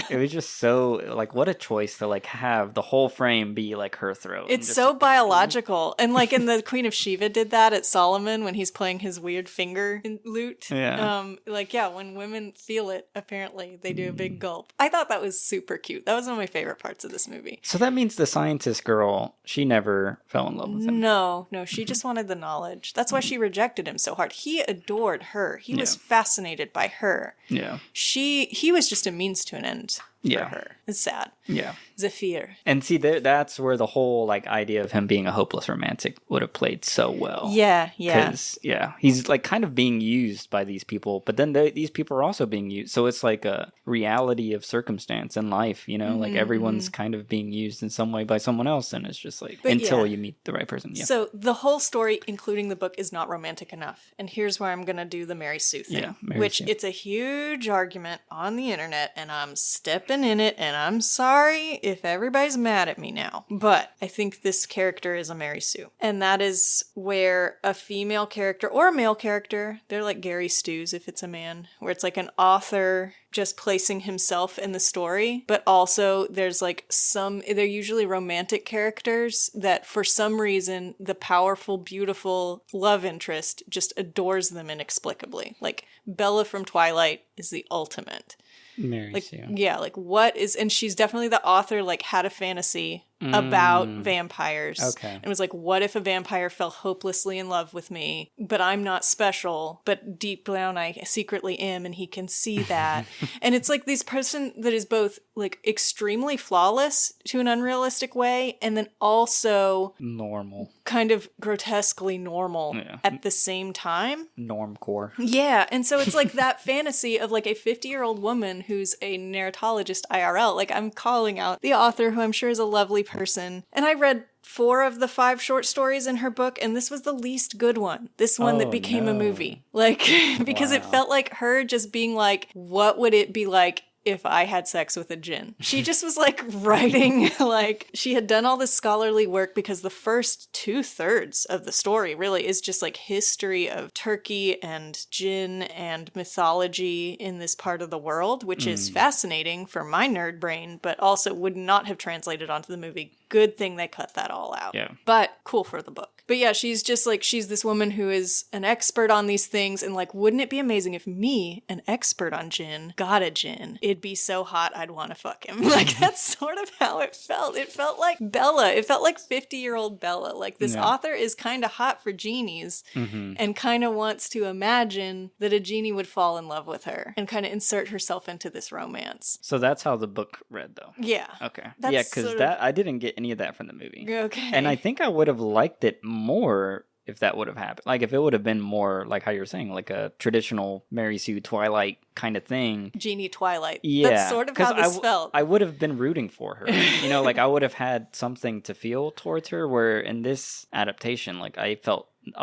It was just so like, what a choice to like have the whole frame be like her throat.
It's so biological. And like in the Queen of Sheba did that at Solomon when he's playing his weird finger lute.
Yeah.
When women feel it, apparently they do a big gulp. I thought that was super cute. That was one of my favorite parts of this movie.
So that means the scientist girl, she never fell in love with him.
No, she just wanted the knowledge. That's why she rejected him so hard. He adored her. He was fascinated by her.
Yeah.
He was just a means to an end for her. It's sad.
Yeah.
Zafir.
And see, that's where the whole like idea of him being a hopeless romantic would have played so well.
Yeah.
Because, he's like kind of being used by these people, but then these people are also being used. So it's like a reality of circumstance in life, you know, like everyone's kind of being used in some way by someone else. And it's just like, until you meet the right person. Yeah.
So the whole story, including the book, is not romantic enough. And here's where I'm going to do the Mary Sue thing,
Mary
which
Sue.
It's a huge argument on the internet, and I'm stepping happen in it, and I'm sorry if everybody's mad at me now, but I think this character is a Mary Sue. And that is where a female character or a male character, they're like Gary Stews if it's a man, where it's like an author just placing himself in the story, but also there's like they're usually romantic characters that for some reason the powerful, beautiful love interest just adores them inexplicably. Like Bella from Twilight is the ultimate.
Mary
Like,
Sue.
yeah, like what is, and she's definitely the author, like had a fantasy about vampires.
Okay.
And was like, what if a vampire fell hopelessly in love with me, but I'm not special, but deep down I secretly am, and he can see that. And it's like this person that is both like extremely flawless to an unrealistic way, and then also
Normal.
kind of grotesquely normal at the same time.
Normcore.
Yeah, and so it's like that fantasy of like a 50-year-old woman who's a narratologist IRL. Like I'm calling out the author, who I'm sure is a lovely person. And I read 4 of the 5 short stories in her book, and this was the least good one. This one that became a movie. Like, because it felt like her just being like, what would it be like if I had sex with a djinn? She just was like writing, like she had done all this scholarly work, because the first 2/3 of the story really is just like history of Turkey and djinn and mythology in this part of the world, which is fascinating for my nerd brain, but also would not have translated onto the movie. Good thing they cut that all out.
Yeah.
But cool for the book. But yeah, she's just like, she's this woman who is an expert on these things, and like, wouldn't it be amazing if me, an expert on djinn, got a djinn? It'd be so hot I'd want to fuck him. Like, that's sort of how it felt. It felt like Bella. It felt like 50-year-old Bella. Like, this author is kind of hot for genies and kind of wants to imagine that a genie would fall in love with her and kind of insert herself into this romance.
So that's how the book read, though.
Yeah.
Okay.
That's
Yeah, because
sort
that I didn't get any of that from the movie.
Okay.
And I think I would have liked it more if that would have happened. Like, if it would have been more, like how you're saying, like a traditional Mary Sue Twilight kind of thing.
Genie Twilight.
Yeah.
That's sort of how this felt.
I would have been rooting for her. You know, like I would have had something to feel towards her, where in this adaptation, like I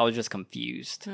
was just confused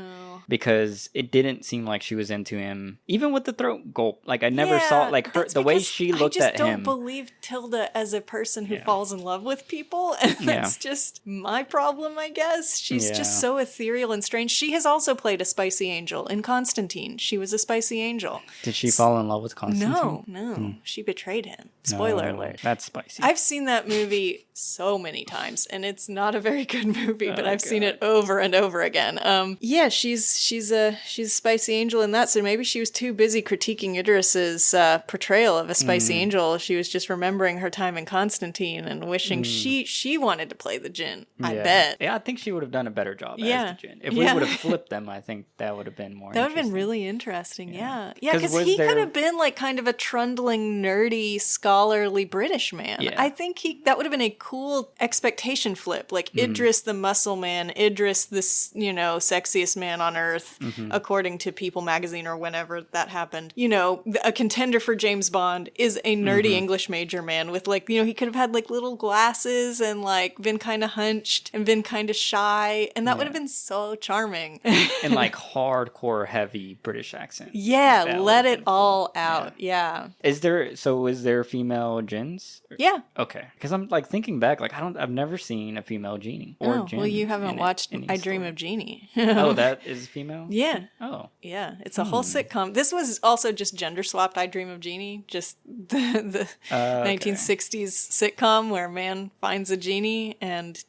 because it didn't seem like she was into him, even with the throat gulp. Like I never saw like her, the way she looked at him.
I just don't believe Tilda as a person who falls in love with people, and that's just my problem, I guess. She's just so ethereal and strange. She has also played a spicy angel in Constantine. She was a spicy angel.
Did she fall in love with Constantine?
No, she betrayed him. Spoiler alert.
That's spicy.
I've seen that movie so many times, and it's not a very good movie, but I've seen it over and over again. Yeah, she's a spicy angel in that, so maybe she was too busy critiquing Idris's portrayal of a spicy angel. She was just remembering her time in Constantine and wishing she wanted to play the djinn. I bet.
Yeah, I think she would have done a better job as the djinn. If we would have flipped them, I think that would have been more
That would have been really interesting, yeah, because he could have been like kind of a trundling, nerdy, scholarly British man.
Yeah.
I think that would have been a cool expectation flip, like Idris the muscle man, Idris this, sexiest man on earth, according to People magazine or whenever that happened. A contender for James Bond is a nerdy English major man with like, he could have had like little glasses and like been kind of hunched and been kind of shy, and that would have been so charming.
And like hardcore heavy British accent.
Yeah, let it all out. Yeah.
Is there female djinns?
Yeah.
Okay. Because I'm like thinking back, like I've never seen a female genie or djinn.
Well, you haven't watched I Dream of Genie.
Oh, that is female?
Yeah.
Oh.
Yeah. It's a whole sitcom. This was also just gender swapped I Dream of Genie, just the 1960s sitcom where a man finds a genie and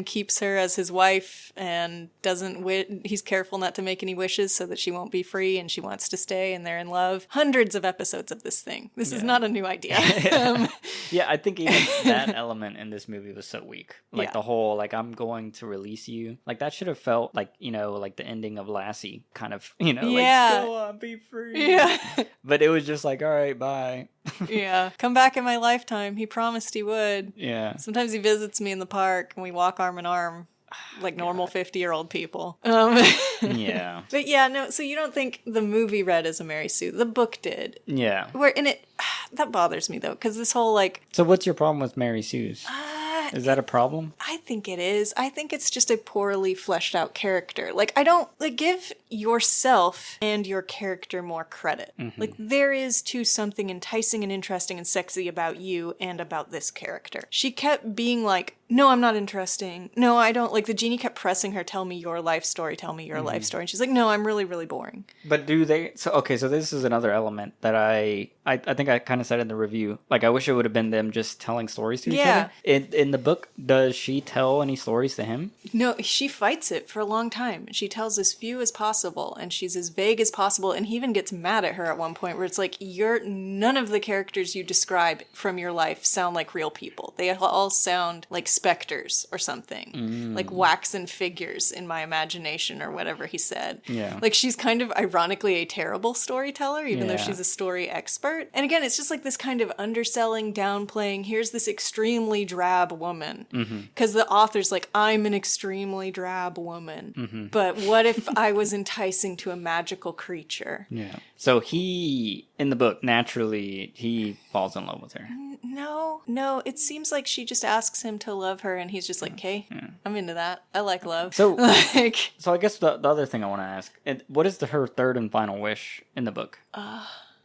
keeps her as his wife and he's careful not to make any wishes so that she won't be free, and she wants to stay, and they're in love. Hundreds of episodes of this thing. This is not a new idea.
Yeah, I think even that element in this movie was so weak. Like the whole, like, I'm going to release you. Like that should have felt like, like the ending of Lassie kind of, like, go on, be free. Yeah. But it was just like, all right, bye.
Yeah. Come back in my lifetime. He promised he would.
Yeah.
Sometimes he visits me in the park and we walk arm in arm like normal 50-year-old people.
Yeah.
But yeah, no, so you don't think the movie read as a Mary Sue. The book did.
Yeah.
That bothers me though, because this whole like...
So what's your problem with Mary Sue's? Is that a problem?
I think it is. I think it's just a poorly fleshed out character. Like, I don't, like, give yourself and your character more credit. Like, there is to something enticing and interesting and sexy about you and about this character. She kept being like, no, I'm not interesting. No, I don't. Like, the genie kept pressing her, tell me your life story, tell me your life story. And she's like, no, I'm really, really boring.
But do they... So this is another element that I think I kind of said in the review. Like, I wish it would have been them just telling stories to each other. In the book, does she tell any stories to him?
No, she fights it for a long time. She tells as few as possible, and she's as vague as possible, and he even gets mad at her at one point where it's like, none of the characters you describe from your life sound like real people. They all sound like specters or something. Like waxen figures in my imagination or whatever he said.
Yeah.
Like, she's kind of ironically a terrible storyteller, even though she's a story expert. And again, it's just like this kind of underselling, downplaying, here's this extremely drab woman. Because the author's like, I'm an extremely drab woman. But what if I was enticing to a magical creature?
Yeah. So he, in the book, naturally, he falls in love with her.
No, it seems like she just asks him to love her, and he's just like, okay, I'm into that. I like love.
So,
like,
so I guess the other thing I want to ask, what is her third and final wish in the book?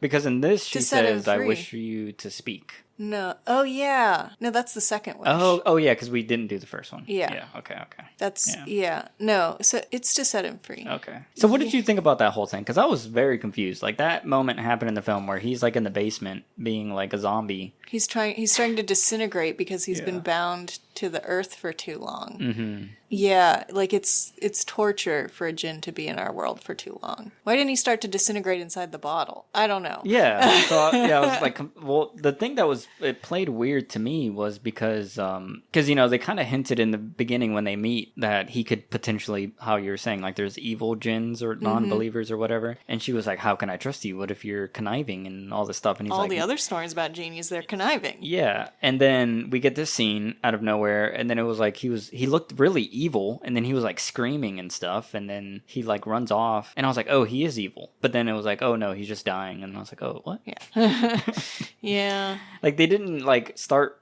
Because in this, she says, I wish you to speak.
No. Oh, yeah. No, that's the second wish.
Oh yeah, because we didn't do the first one.
Yeah.
Yeah, okay.
That's, No, so it's to set him free.
Okay. So what did you think about that whole thing? Because I was very confused. Like, that moment happened in the film where he's, like, in the basement being, like, a zombie.
He's trying to disintegrate because he's been bound to the earth for too long. Yeah, like, it's torture for a djinn to be in our world for too long. Why didn't he start to disintegrate inside the bottle? I don't know.
Yeah. So, I was like, well, the thing that it played weird to me was because they kind of hinted in the beginning when they meet that he could potentially, how you were saying, like, there's evil jinns or non-believers or whatever. And she was like, how can I trust you? What if you're conniving and all this stuff? And he's
all the other stories about genies, they're conniving.
Yeah. And then we get this scene out of nowhere, and then it was like he looked really evil, and then he was like screaming and stuff, and then he like runs off, and I was like, oh, he is evil. But then it was like, oh no, he's just dying, and I was like, oh, what?
Yeah. Yeah.
Like, they didn't start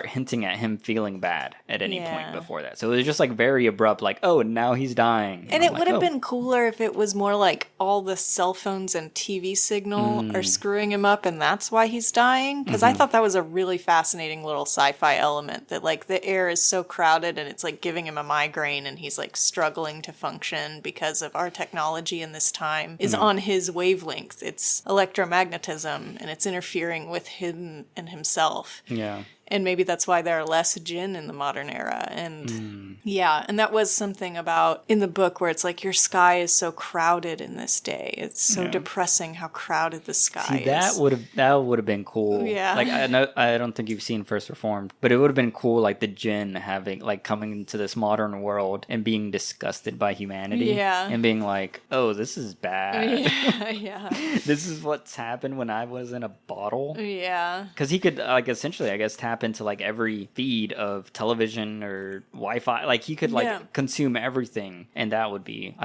hinting at him feeling bad at any point before that. So it was just like very abrupt, like, oh, now he's dying.
And it would have been cooler if it was more like all the cell phones and TV signal are screwing him up, and that's why he's dying. Because I thought that was a really fascinating little sci-fi element, that like the air is so crowded and it's like giving him a migraine, and he's like struggling to function because of our technology in this time is on his wavelength. It's electromagnetism, and it's interfering with him and himself.
Yeah.
And maybe that's why there are less jinn in the modern era. And and that was something about in the book where it's like, your sky is so crowded in this day. It's so depressing how crowded the sky is.
That would have been cool. Yeah. Like, I don't think you've seen First Reformed, but it would have been cool, like the jinn having, like, coming into this modern world and being disgusted by humanity. Yeah. And being like, oh, this is bad.
Yeah.
This is what's happened when I was in a bottle.
Yeah.
Because he could, like, essentially, I guess, tap into like every feed of television or Wi-Fi. Like, he could like consume everything, and I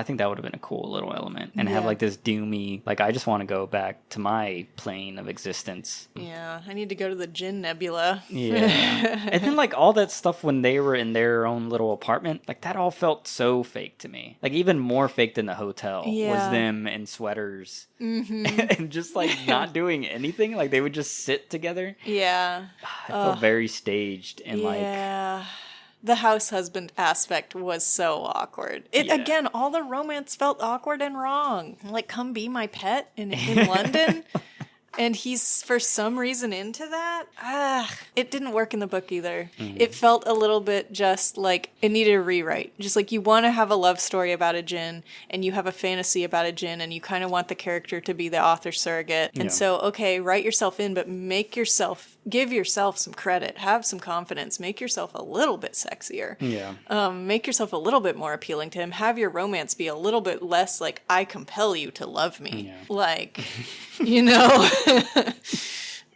think that would have been a cool little element, and have like this doomy, like, I just want to go back to my plane of existence.
Yeah, I need to go to the Jinn Nebula.
Yeah. And then like all that stuff when they were in their own little apartment, like that all felt so fake to me. Like, even more fake than the hotel was them in sweaters and just like not doing anything. Like, they would just sit together.
Yeah.
It felt very staged and
the house husband aspect was so awkward. Again, all the romance felt awkward and wrong. Like, come be my pet in London. And he's, for some reason, into that. It didn't work in the book either. It felt a little bit just like it needed a rewrite. Just like, you want to have a love story about a djinn, and you have a fantasy about a djinn, and you kind of want the character to be the author surrogate. And so, okay, write yourself in, but give yourself some credit. Have some confidence. Make yourself a little bit sexier. Yeah. Make yourself a little bit more appealing to him. Have your romance be a little bit less like, I compel you to love me. Yeah. Like, you know.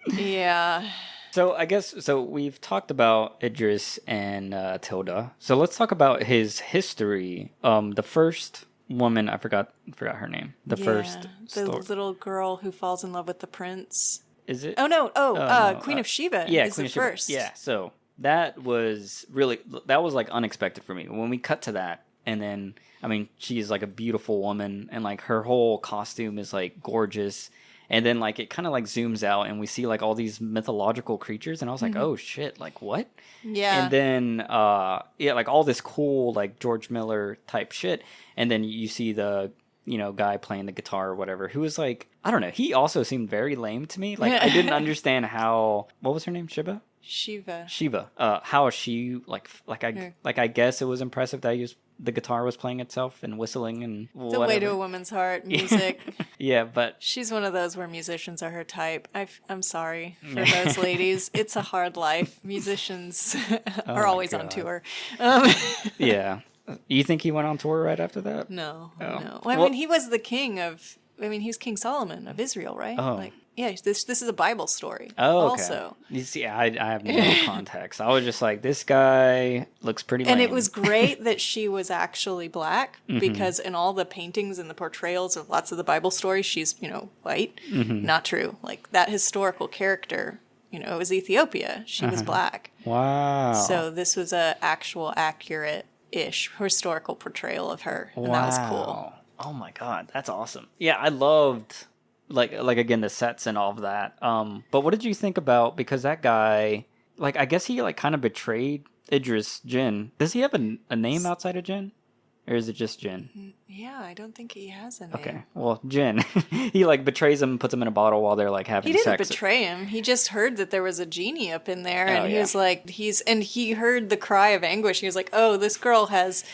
Yeah.
So I guess, we've talked about Idris and Tilda. So let's talk about his history. The first woman, I forgot her name. The
little girl who falls in love with the prince.
Is it?
Oh no! Queen of Sheba.
Yeah,
is
Queen
the
of Sheba.
first.
Yeah. So that was like unexpected for me when we cut to that. And then, I mean, she's like a beautiful woman, and like her whole costume is like gorgeous. And then like it kind of like zooms out, and we see like all these mythological creatures, and I was like, oh shit, like what?
Yeah.
And then like all this cool like George Miller type shit, and then you see the guy playing the guitar or whatever, who was like, I don't know, he also seemed very lame to me. Like I didn't understand how, what was her name? Shiva. How is she I guess it was impressive that the guitar was playing itself and whistling and whatever.
It's a way to a woman's heart, music.
Yeah, but
she's one of those where musicians are her type. I'm sorry for those ladies. It's a hard life. Musicians are always on tour.
Yeah. You think he went on tour right after that?
No. Well, I mean, he was the king of. I mean, he's King Solomon of Israel, right?
Oh.
Like, yeah, this is a Bible story.
Oh, okay.
Also,
you see, I have no context. I was just like, this guy looks pretty lame.
And it was great that she was actually black, because in all the paintings and the portrayals of lots of the Bible stories, she's, white. Not true. Like, that historical character, it was Ethiopia. She was black.
Wow.
So this was a actual accurate-ish historical portrayal of her. And that was cool.
Oh my God, that's awesome. Yeah, I loved like again the sets and all of that. But what did you think about, because that guy, like, I guess he like kind of betrayed Idris Jin. Does he have a name outside of Jin? Or is it just Jin?
Yeah, I don't think he has a name.
Okay, well, Jin, he like betrays him, puts him in a bottle while they're like having sex.
He didn't betray him. He just heard that there was a genie up in there, and he was like, he heard the cry of anguish. He was like, oh, this girl has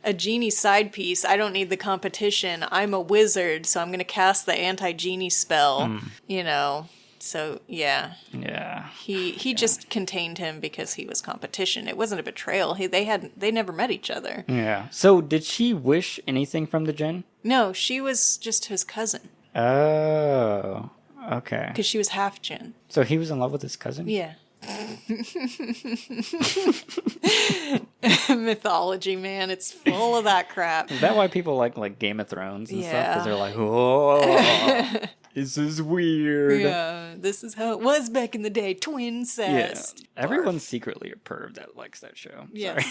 a genie side piece. I don't need the competition. I'm a wizard, so I'm going to cast the anti-genie spell. So yeah. He just contained him because he was competition. It wasn't a betrayal. They never met each other.
Yeah. So did she wish anything from the Jinn?
No, she was just his cousin.
Oh. Okay.
Because she was half Jinn.
So he was in love with his cousin?
Yeah. Mythology, man, it's full of that crap.
Is that why people like Game of Thrones and stuff? Because they're like, oh, this is weird.
Yeah, this is how it was back in the day. Twincest.
Yeah. Everyone's secretly a perv that likes that show.
Yes,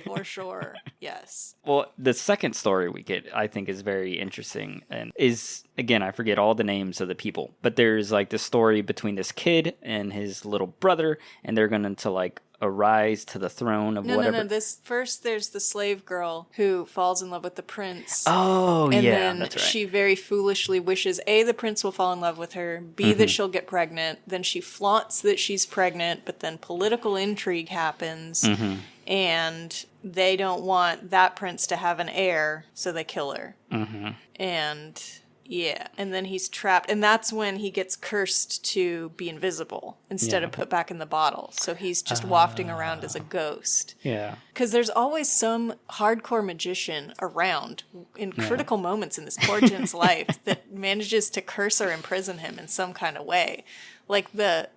for sure. Yes.
Well, the second story we get, I think, is very interesting, and is, again, I forget all the names of the people, but there's like this story between this kid and his little brother, and they're going to like arise to the throne of whatever.
No. First, there's the slave girl who falls in love with the prince.
Oh,
and
yeah,
then
that's right.
She very foolishly wishes, A, the prince will fall in love with her, B, that she'll get pregnant. Then she flaunts that she's pregnant, but then political intrigue happens, and they don't want that prince to have an heir, so they kill her. And yeah, and then he's trapped, and that's when he gets cursed to be invisible instead of put back in the bottle. So he's just wafting around as a ghost.
Yeah.
Because there's always some hardcore magician around in critical moments in this poor Jin's life that manages to curse or imprison him in some kind of way. Like the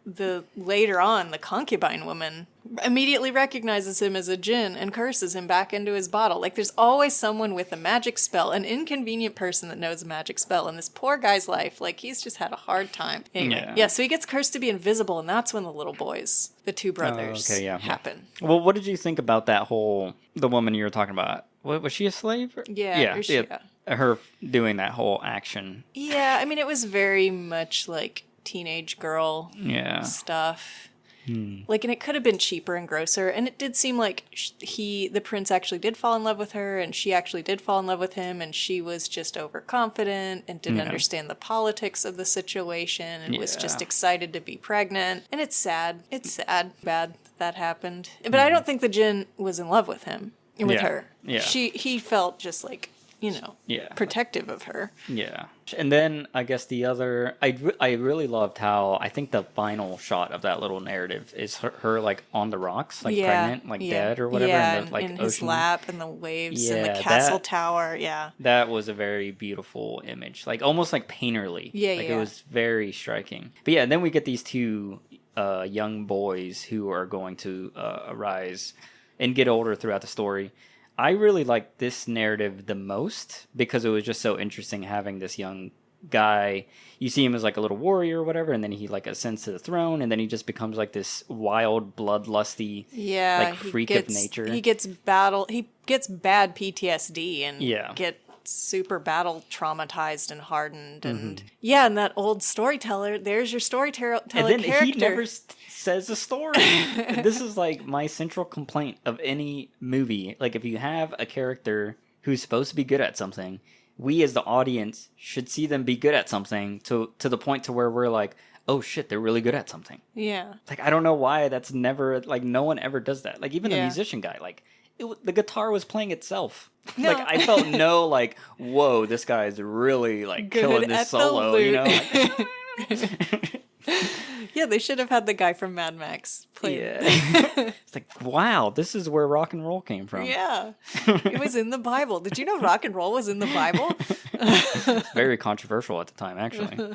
later on, the concubine woman immediately recognizes him as a Jinn and curses him back into his bottle. Like, there's always someone with a magic spell, an inconvenient person that knows a magic spell in this poor guy's life. Like, he's just had a hard time. Anyway, yeah, so he gets cursed to be invisible, and that's when the little boys, the two brothers, happen.
Well, what did you think about that the woman you were talking about? Was she a slave?
Yeah.
Her doing that whole action.
Yeah, I mean, it was very much like teenage girl stuff. Like, and it could have been cheaper and grosser, and it did seem like the prince actually did fall in love with her, and she actually did fall in love with him, and she was just overconfident and didn't understand the politics of the situation and was just excited to be pregnant. And it's sad. Bad that happened. But I don't think the Jinn was in love with him, with her. Yeah. He felt just like, protective of her. Yeah.
And then I guess the other, I really loved how, I think the final shot of that little narrative is her like on the rocks, like pregnant, like dead or whatever.
Yeah,
in the, like,
in his
ocean.
lap and the waves and the castle tower. Yeah.
That was a very beautiful image, like almost like painterly. It was very striking. But yeah, and then we get these two young boys who are going to arise and get older throughout the story. I really liked this narrative the most because it was just so interesting having this young guy, you see him as like a little warrior or whatever, and then he like ascends to the throne, and then he just becomes like this wild, bloodlusty, like freak of nature.
He gets bad PTSD and gets super battle traumatized and hardened, and and that old storyteller. There's your storyteller
and then
character.
He never says a story. This is like my central complaint of any movie. Like, if you have a character who's supposed to be good at something, we as the audience should see them be good at something to the point to where we're like, oh shit, they're really good at something.
Yeah.
Like, I don't know why that's never, like, no one ever does that. Like, even the musician guy, like, the guitar was playing itself. No. Like, I felt no, like, whoa, this guy is really, like, good killing this solo, you know? Like,
yeah, they should have had the guy from Mad Max play.
Yeah. It's like, wow, this is where rock and roll came from.
Yeah. It was in the Bible. Did you know rock and roll was in the Bible?
Very controversial at the time, actually.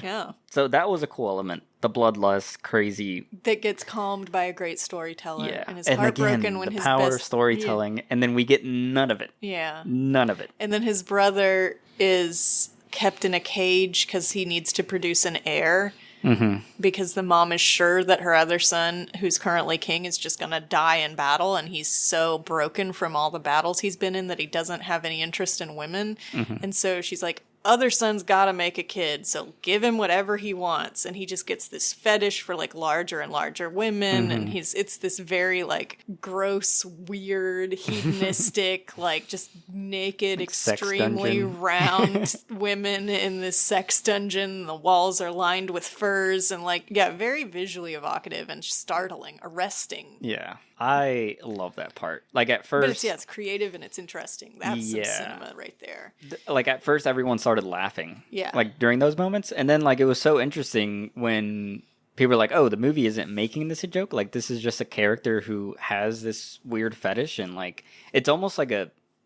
Yeah.
So that was a cool element. The bloodlust, crazy.
That gets calmed by a great storyteller.
Yeah.
And is heartbroken
again,
when
the
his
power of storytelling, and then we get none of it.
Yeah.
None of it.
And then his brother is kept in a cage because he needs to produce an heir.
Mm-hmm.
Because the mom is sure that her other son, who's currently king, is just going to die in battle, and he's so broken from all the battles he's been in that he doesn't have any interest in women. Mm-hmm. And so she's like, other son's got to make a kid, so give him whatever he wants. And he just gets this fetish for like larger and larger women, and it's this very like gross, weird, hedonistic, like just naked, extremely round women in this sex dungeon. The walls are lined with furs and like, very visually evocative and startling, arresting.
Yeah. I love that part. Like, at first...
But it's creative and it's interesting. That's some cinema right there.
Like, at first, everyone started laughing.
Yeah.
Like, during those moments. And then, like, it was so interesting when people were like, oh, the movie isn't making this a joke. Like, this is just a character who has this weird fetish. And, like, it's almost like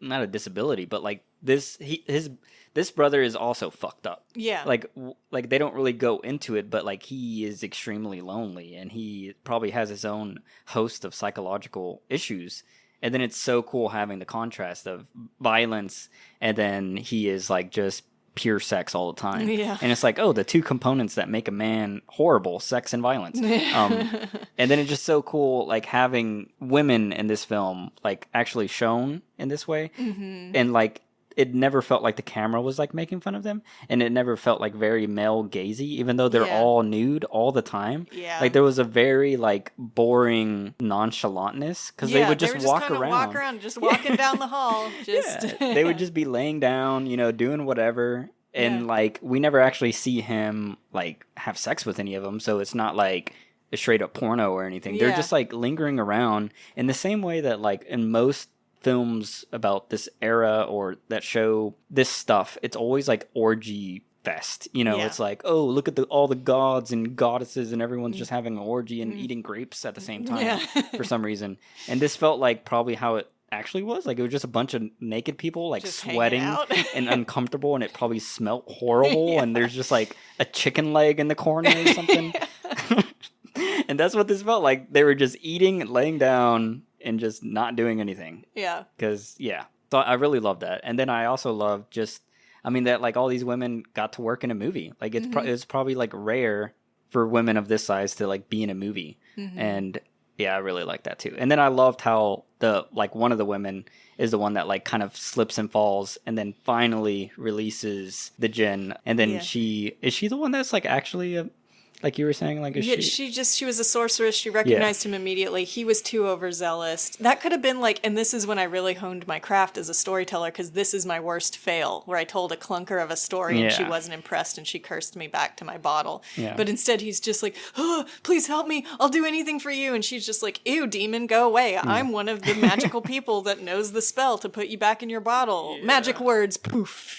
not a disability, but, like, this brother is also fucked up.
Yeah.
Like they don't really go into it, but like he is extremely lonely, and he probably has his own host of psychological issues. And then it's so cool having the contrast of violence, and then he is like just pure sex all the time.
Yeah.
And it's like, oh, the two components that make a man horrible, sex and violence. And then it's just so cool, like having women in this film, like actually shown in this way. Mm-hmm. And like, it never felt like the camera was like making fun of them, and it never felt like very male gazy, even though they're all nude all the time.
Yeah.
Like there was a very like boring nonchalantness because they would just walk around,
just walking down the hall. Just
they would just be laying down, doing whatever. And like we never actually see him like have sex with any of them, so it's not like a straight up porno or anything. They're just like lingering around in the same way that like in most films about this era or that show this stuff, it's always like orgy fest. It's like, oh, look at all the gods and goddesses, and everyone's just having an orgy and eating grapes at the same time for some reason. And this felt like probably how it actually was. Like it was just a bunch of naked people like just sweating and uncomfortable, and it probably smelt horrible. And there's just like a chicken leg in the corner or something. And that's what this felt like. They were just eating and laying down and just not doing anything. Yeah. Because, so I really loved that. And then I also loved that like all these women got to work in a movie. Like it's probably like rare for women of this size to like be in a movie. Mm-hmm. And I really like that too. And then I loved how one of the women is the one that like kind of slips and falls and then finally releases the djinn. And then is she the one that's like actually like you were saying, like
she was a sorceress. She recognized him immediately. He was too overzealous. That could have been like, and this is when I really honed my craft as a storyteller, because this is my worst fail, where I told a clunker of a story and she wasn't impressed and she cursed me back to my bottle. Yeah. But instead he's just like, oh, please help me. I'll do anything for you. And she's just like, ew, demon, go away. I'm one of the magical people that knows the spell to put you back in your bottle. Yeah. Magic words, poof,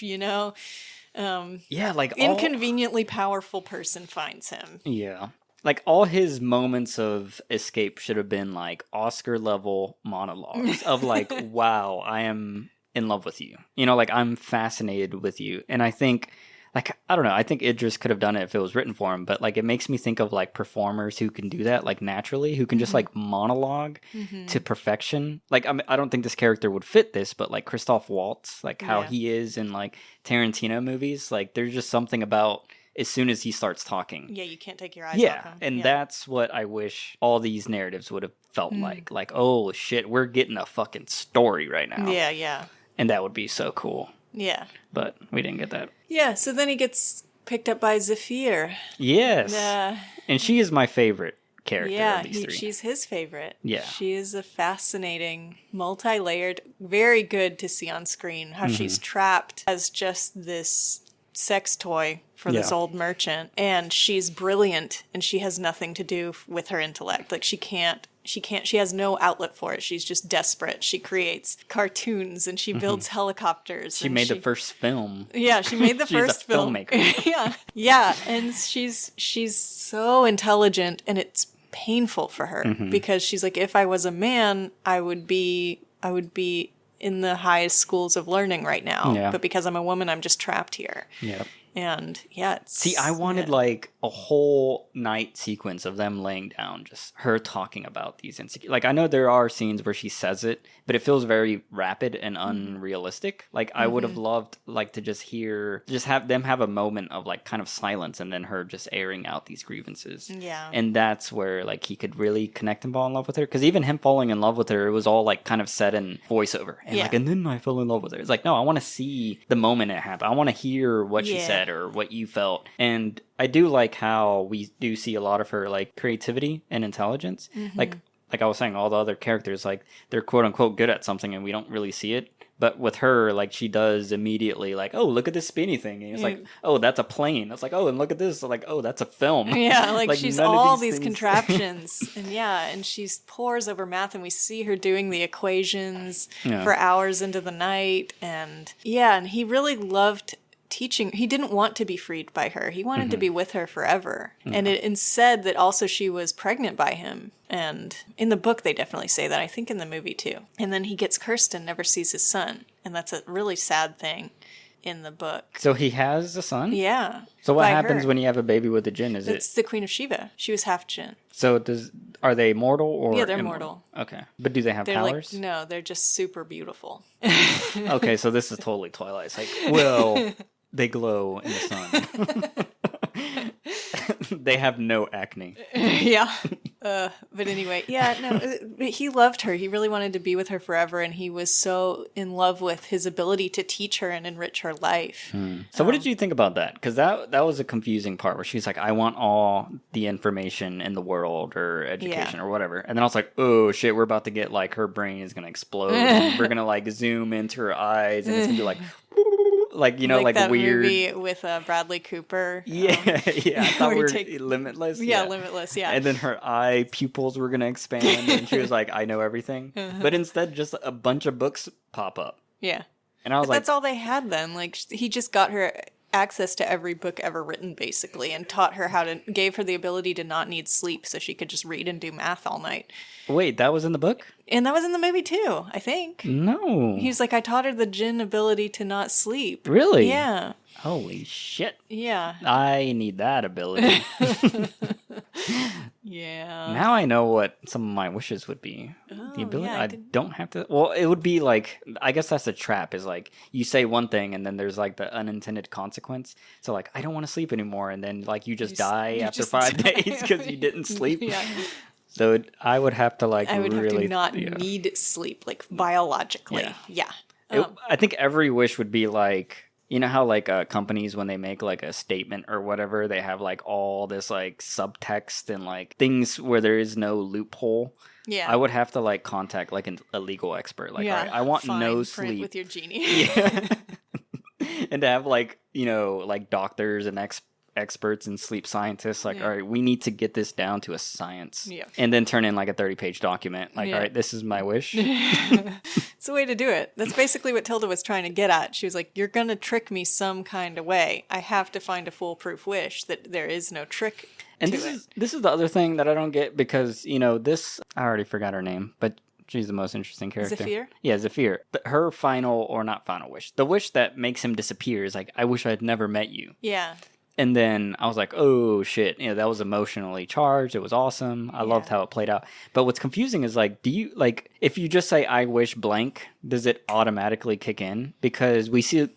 like inconveniently powerful person finds him. Yeah.
Like all his moments of escape should have been like Oscar level monologues of like, wow, I am in love with you. Like I'm fascinated with you. And I think like, I don't know, I think Idris could have done it if it was written for him, but like it makes me think of like performers who can do that like naturally, who can just like monologue to perfection. Like I don't think this character would fit this, but like Christoph Waltz, like how
Yeah.
he is in like Tarantino movies, like there's just something about as soon as he starts talking.
Yeah, you can't take your eyes off him.
And that's what I wish all these narratives would have felt like. Like, oh shit, we're getting a fucking story right now.
Yeah, yeah.
And that would be so cool.
Yeah.
But we didn't get that.
Yeah, so then he gets picked up by Zafir.
Yes.
Uh,
And she is my favorite character
yeah,
of these three.
she's his favorite.
Yeah.
She is a fascinating, multi-layered, very good to see on screen how she's trapped as just this sex toy for this
Yeah.
old merchant, and she's brilliant, and she has nothing to do with her intellect. Like she has no outlet for it. She's just desperate. She creates cartoons and she builds helicopters.
She made the first film.
Yeah, she made the
She's
first
a
film.
filmmaker.
Yeah, and she's so intelligent, and it's painful for her because she's like, if I was a man, I would be in the highest schools of learning right now.
Yeah.
But because I'm a woman, I'm just trapped here.
Yeah.
And yeah, it's,
See, I wanted like a whole night sequence of them laying down, just her talking about these insecure. Like, I know there are scenes where she says it, but it feels very rapid and unrealistic. Like, I would have loved like to just have them have a moment of like kind of silence and then her just airing out these grievances.
Yeah.
And that's where like he could really connect and fall in love with her. Because even him falling in love with her, it was all like kind of said in voiceover. And like, and then I fell in love with her. It's like, no, I want to see the moment it happened. I want to hear what she said or what you felt. And I do like how we do see a lot of her like creativity and intelligence. Like I was saying, all the other characters, like they're quote unquote good at something and we don't really see it. But with her, like she does immediately like, oh, look at this spinny thing. And it's like, oh, that's a plane. It's like, oh, and look at this. Like, oh, that's a film.
Yeah, like she's
none of
all these
things-
contraptions. And she pores over math, and we see her doing the equations for hours into the night. And he really loved teaching. He didn't want to be freed by her. He wanted to be with her forever. And it said that also she was pregnant by him. And in the book, they definitely say that. I think in the movie too. And then he gets cursed and never sees his son. And that's a really sad thing in the book.
So he has a son?
Yeah.
So what
by
happens
her.
when you have a baby with a jinn?
It's the Queen of Sheba. She was half jinn.
So are they mortal or
Yeah, they're
immortal?
mortal.
Okay. But do they have
They're
powers?
like, no, they're just super beautiful.
Okay, so this is totally Twilight. It's like, well, they glow in the sun. They have no acne.
Yeah. But anyway, he loved her. He really wanted to be with her forever, and he was so in love with his ability to teach her and enrich her life.
So what did you think about that? Because that was a confusing part where she's like, I want all the information in the world or education or whatever. And then I was like, oh shit, we're about to get like her brain is going to explode. And we're going to like zoom into her eyes and it's going to be like, you know, like
that
weird
movie with Bradley Cooper.
Yeah, I thought we
where
were
you
Limitless.
Limitless, yeah.
And then her eye pupils were going to expand and she was like, I know everything. But instead, just a bunch of books pop up.
Yeah.
And I was like,
that's all they had then. Like, he just got her access to every book ever written, basically, and taught her gave her the ability to not need sleep so she could just read and do math all night.
wait, that was in the book?
And that was in the movie too, I think.
No.
He was like, I taught her the djinn ability to not sleep.
Really?
Yeah.
Holy shit.
Yeah.
I need that ability.
Yeah.
Now I know what some of my wishes would be. The ability,
yeah,
I don't have to. Well, it would be like, I guess that's a trap. Is like you say one thing and then there's like the unintended consequence. So like, I don't want to sleep anymore, and then like you just die after 5 days because you didn't sleep.
Yeah.
So I would have to like
I would
really
have to not need sleep, like biologically. Yeah.
I think every wish would be like, you know how like companies, when they make like a statement or whatever, they have like all this like subtext and like things where there is no loophole.
Yeah.
I would have to like contact like a legal expert. Like, all right, I want
fine
no
print
sleep.
with your genie.
Yeah. And to have like, you know, like doctors and experts and sleep scientists, like, all right, we need to get this down to a science.
Yeah.
And then turn in like a 30-page document. Like, all right, this is my wish.
It's a way to do it. That's basically what Tilda was trying to get at. She was like, you're going to trick me some kind of way. I have to find a foolproof wish that there is no trick
And
to
this
it.
is the other thing that I don't get, because, you know, I already forgot her name, but She's the most interesting character.
Zafir?
Yeah, Zafir. Her final, or not final wish, the wish that makes him disappear is like, I wish I had never met you.
Yeah.
And then I was like, oh shit, that was emotionally charged. It was awesome. I loved how it played out. But what's confusing is like, do you, like, if you just say, I wish blank, does it automatically kick in? Because we see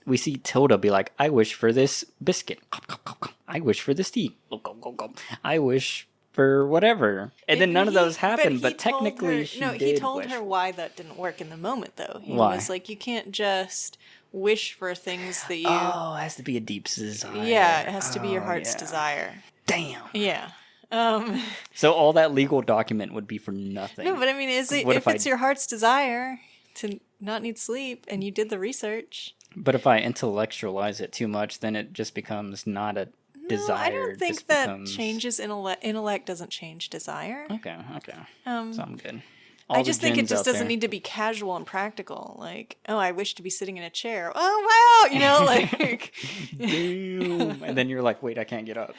Tilda be like, I wish for this biscuit. I wish for this tea. I wish for whatever. And then none of those happened, but technically she did.
He told her why that didn't work in the moment, though. He
Why?
was like, you can't just wish for things that you...
Oh, it has to be a deep desire.
Yeah, it has to be your heart's desire.
Damn.
Yeah.
So all that legal document would be for nothing.
No, but I mean, if it's your heart's desire to not need sleep and you did the research...
But if I intellectualize it too much, then it just becomes not a desire.
I don't think that changes intellect. Intellect doesn't change desire.
Okay. So I'm good.
I just think it just doesn't need to be casual and practical. Like, oh, I wish to be sitting in a chair. Oh, wow. Like...
Damn. And then you're like, wait, I can't get up.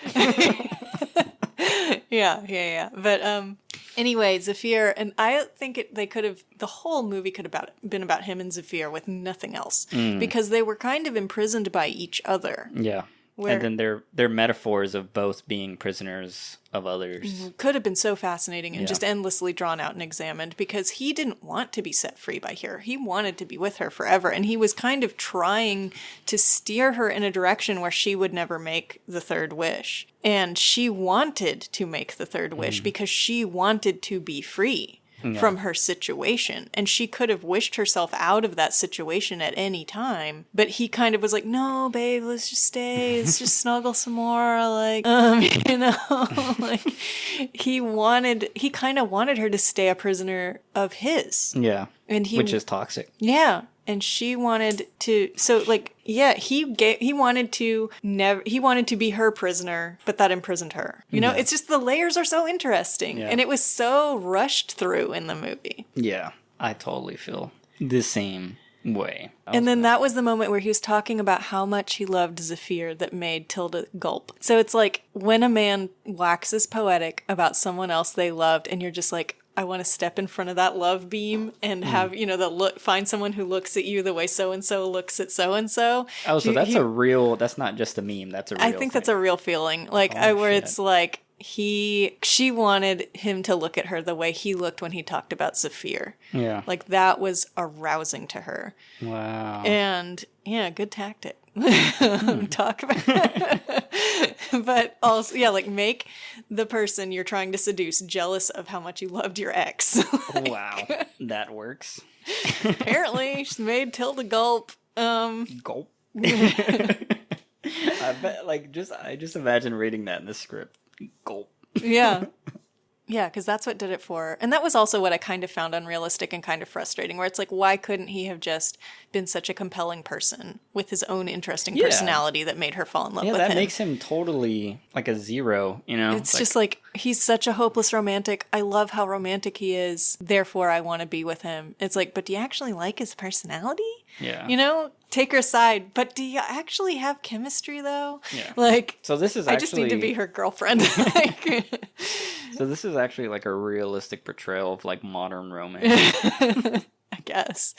Yeah. But anyway, Zafir, and I think the whole movie could have been about him and Zafir with nothing else. Because they were kind of imprisoned by each other.
Yeah. And then they're metaphors of both being prisoners of others.
Could have been so fascinating and just endlessly drawn out and examined, because he didn't want to be set free by her. He wanted to be with her forever. And he was kind of trying to steer her in a direction where she would never make the third wish. And she wanted to make the third wish because she wanted to be free. From her situation, and she could have wished herself out of that situation at any time, but he kind of was like, no babe, let's just stay, let's just snuggle some more, like like he kind of wanted her to stay a prisoner of his, which is toxic. And she wanted to, he wanted to be her prisoner, but that imprisoned her. It's just the layers are so interesting. And it was so rushed through in the movie. Yeah,
I totally feel the same way.
And then that was the moment where he was talking about how much he loved Zafir that made Tilda gulp. So it's like when a man waxes poetic about someone else they loved, and you're just like, I want to step in front of that love beam and have, find someone who looks at you the way so-and-so looks at so-and-so.
Oh, so that's not just a meme. That's a real
I think that's a real feeling. Like, it's like she wanted him to look at her the way he looked when he talked about Zafir. Yeah. Like, that was arousing to her. Wow. And, yeah, good tactic. Talk about but also make the person you're trying to seduce jealous of how much you loved your ex.
Wow, that works.
Apparently she's made Tilda gulp.
Gulp. I bet, I just imagine reading that in the script. Gulp.
Yeah, because that's what did it for her. And that was also what I kind of found unrealistic and kind of frustrating, where it's like, why couldn't he have just been such a compelling person with his own interesting personality that made her fall in love with him? Yeah, that
makes him totally like a zero,
It's just like, he's such a hopeless romantic. I love how romantic he is. Therefore, I want to be with him. It's like, but do you actually like his personality? Yeah. Take her aside. But do you actually have chemistry, though? Yeah. So this is I just need to be her girlfriend.
So this is actually like a realistic portrayal of modern romance.
I guess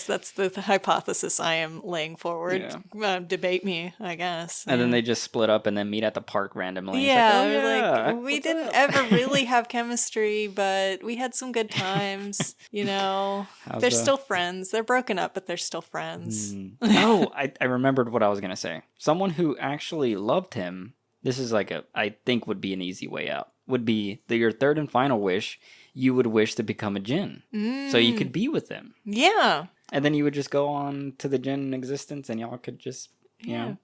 that's the hypothesis I am laying forward. Yeah. Debate me, I guess.
And then they just split up and then meet at the park randomly.
Yeah, we didn't ever really have chemistry, but we had some good times. They're still friends. They're broken up, but they're still friends.
Oh, I remembered what I was gonna say. Someone who actually loved him. This is I think would be an easy way out. Would be your third and final wish. You would wish to become a djinn. So you could be with him. Yeah. And then you would just go on to the djinn existence and y'all could just,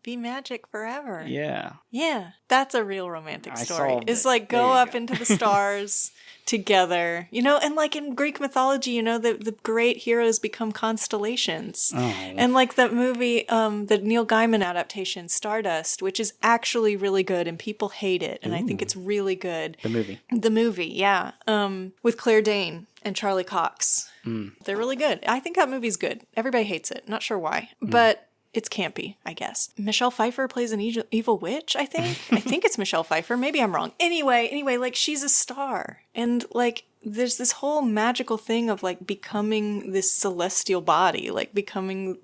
be magic forever.
Yeah.
Yeah. That's a real romantic story. It's go up into the stars together. And in Greek mythology, the great heroes become constellations. Oh. And that movie, the Neil Gaiman adaptation, Stardust, which is actually really good and people hate it. And I think it's really good. The movie, yeah. With Claire Danes and Charlie Cox. They're really good. I think that movie's good. Everybody hates it. Not sure why. But it's campy, I guess. Michelle Pfeiffer plays an evil witch, I think. I think it's Michelle Pfeiffer. Maybe I'm wrong. Anyway, she's a star. And, there's this whole magical thing of like becoming this celestial body, like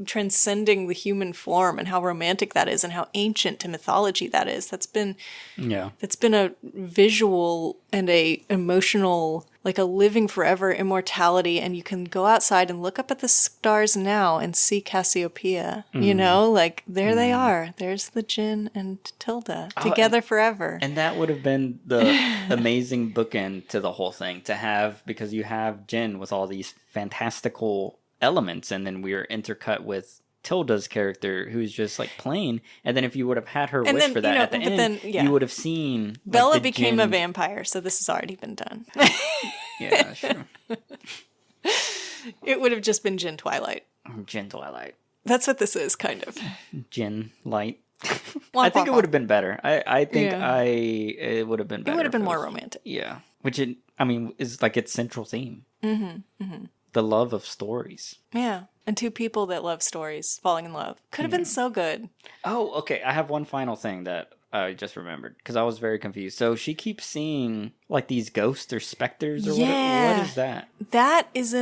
transcending the human form, and how romantic that is and how ancient to mythology that is. That's been a visual and a emotional, like a living forever immortality. And you can go outside and look up at the stars now and see Cassiopeia, you know, like there they are. There's the Jinn and Tilda together forever.
And that would have been the amazing bookend to the whole thing, to have, because you have Jinn with all these fantastical elements, and then we're intercut with Tilda's character, who's just like plain. And then if you would have had her wish for that at the end, you would have seen
Bella became a vampire, so this has already been done.
Yeah, sure.
It would have just been Jinn Twilight.
Jinn Twilight.
That's what this is, kind of.
Jinn Light. I think it would have been better. I think it would have been better.
It would have been more romantic.
Yeah. Which is like its central theme. The love of stories.
Yeah. And two people that love stories falling in love. Could have been so good.
Oh, okay. I have one final thing that I just remembered, because I was very confused. So she keeps seeing like these ghosts or specters or whatever. What is that?
That is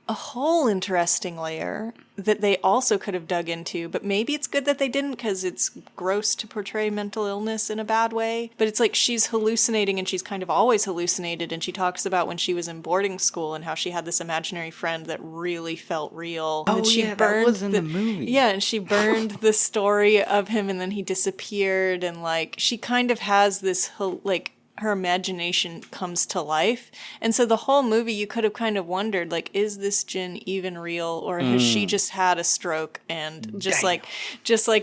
a whole interesting layer that they also could have dug into, but maybe it's good that they didn't, because it's gross to portray mental illness in a bad way. But it's like she's hallucinating, and she's kind of always hallucinated, and she talks about when she was in boarding school and how she had this imaginary friend that really felt real.
Oh,
and she
that was in the movie.
Yeah, and she burned the story of him, and then he disappeared, and like she kind of has this like her imagination comes to life. And so the whole movie, you could have kind of wondered, like, is this Jinn even real, or has she just had a stroke and just like,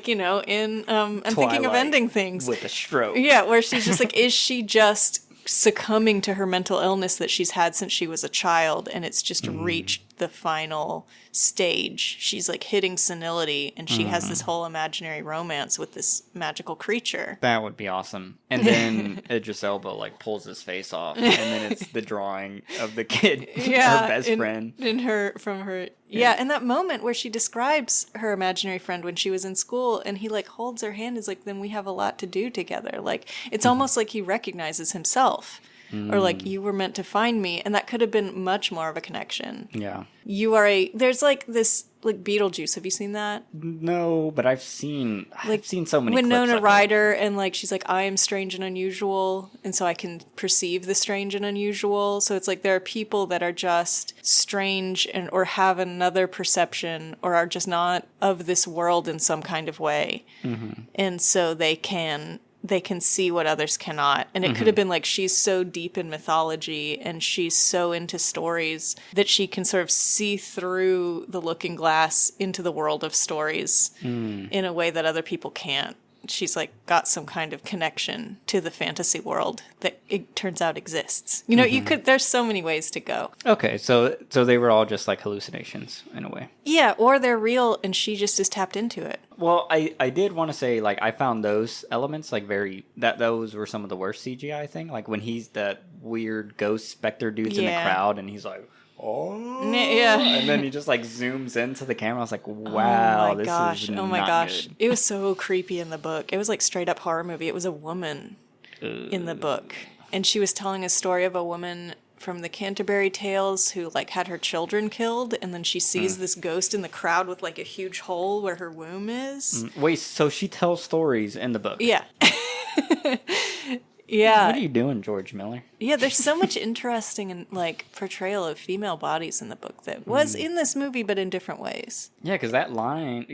you know, in I'm thinking of Ending Things
with a stroke.
Yeah, where she's just like, is she just succumbing to her mental illness that she's had since she was a child, and it's just reached the final stage? She's like hitting senility, and she has this whole imaginary romance with this magical creature.
That would be awesome. And then Idris Elba like pulls his face off, and then it's the drawing of the kid, her best friend.
Yeah, and that moment where she describes her imaginary friend when she was in school, and he like holds her hand, is like, then we have a lot to do together. Like, it's almost like he recognizes himself. Or like, you were meant to find me. And that could have been much more of a connection.
Yeah.
There's like this, like Beetlejuice. Have you seen that?
No, but I've seen so many
Winona Ryder, and like, she's like, I am strange and unusual. And so I can perceive the strange and unusual. So it's like, there are people that are just strange or have another perception, or are just not of this world in some kind of way. And so they can see what others cannot. And it could have been like, she's so deep in mythology and she's so into stories that she can sort of see through the looking glass into the world of stories in a way that other people can't. She's like got some kind of connection to the fantasy world that it turns out exists. You know, there's so many ways to go.
Okay, so they were all just like hallucinations in a way.
Yeah, or they're real and she just is tapped into it.
Well, I did want to say, like, I found those elements like those were some of the worst CGI thing. Like when he's that weird ghost specter dude's in the crowd and he's like, oh
yeah,
and then he just like zooms into the camera. I was like, wow, this is not good.
It was so creepy in the book. It was like straight up horror movie. It was a woman in the book, and she was telling a story of a woman from the Canterbury Tales who like had her children killed, and then she sees this ghost in the crowd with like a huge hole where her womb is.
Wait, so she tells stories in the book?
Yeah. Yeah.
What are you doing, George Miller?
Yeah, there's so much interesting and like portrayal of female bodies in the book that was in this movie, but in different ways.
Yeah, because that line,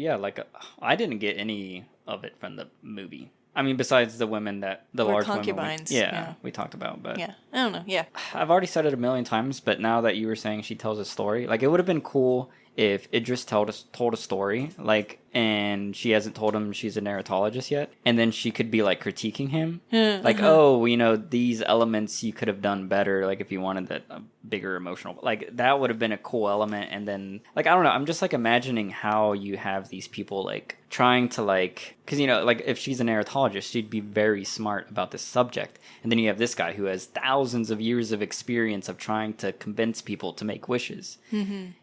I didn't get any of it from the movie. I mean, besides the women large
concubines.
Women, we talked about, but
yeah, I don't know. Yeah,
I've already said it a million times, but now that you were saying she tells a story, like it would have been cool if Idris told a story, like, and she hasn't told him she's a narratologist yet, and then she could be like critiquing him, like, oh, you know, these elements you could have done better, like if you wanted that bigger emotional, like that would have been a cool element. And then, like, I don't know, I'm just like imagining how you have these people like trying to like, because you know, like if she's a narratologist, she'd be very smart about this subject, and then you have this guy who has thousands of years of experience of trying to convince people to make wishes.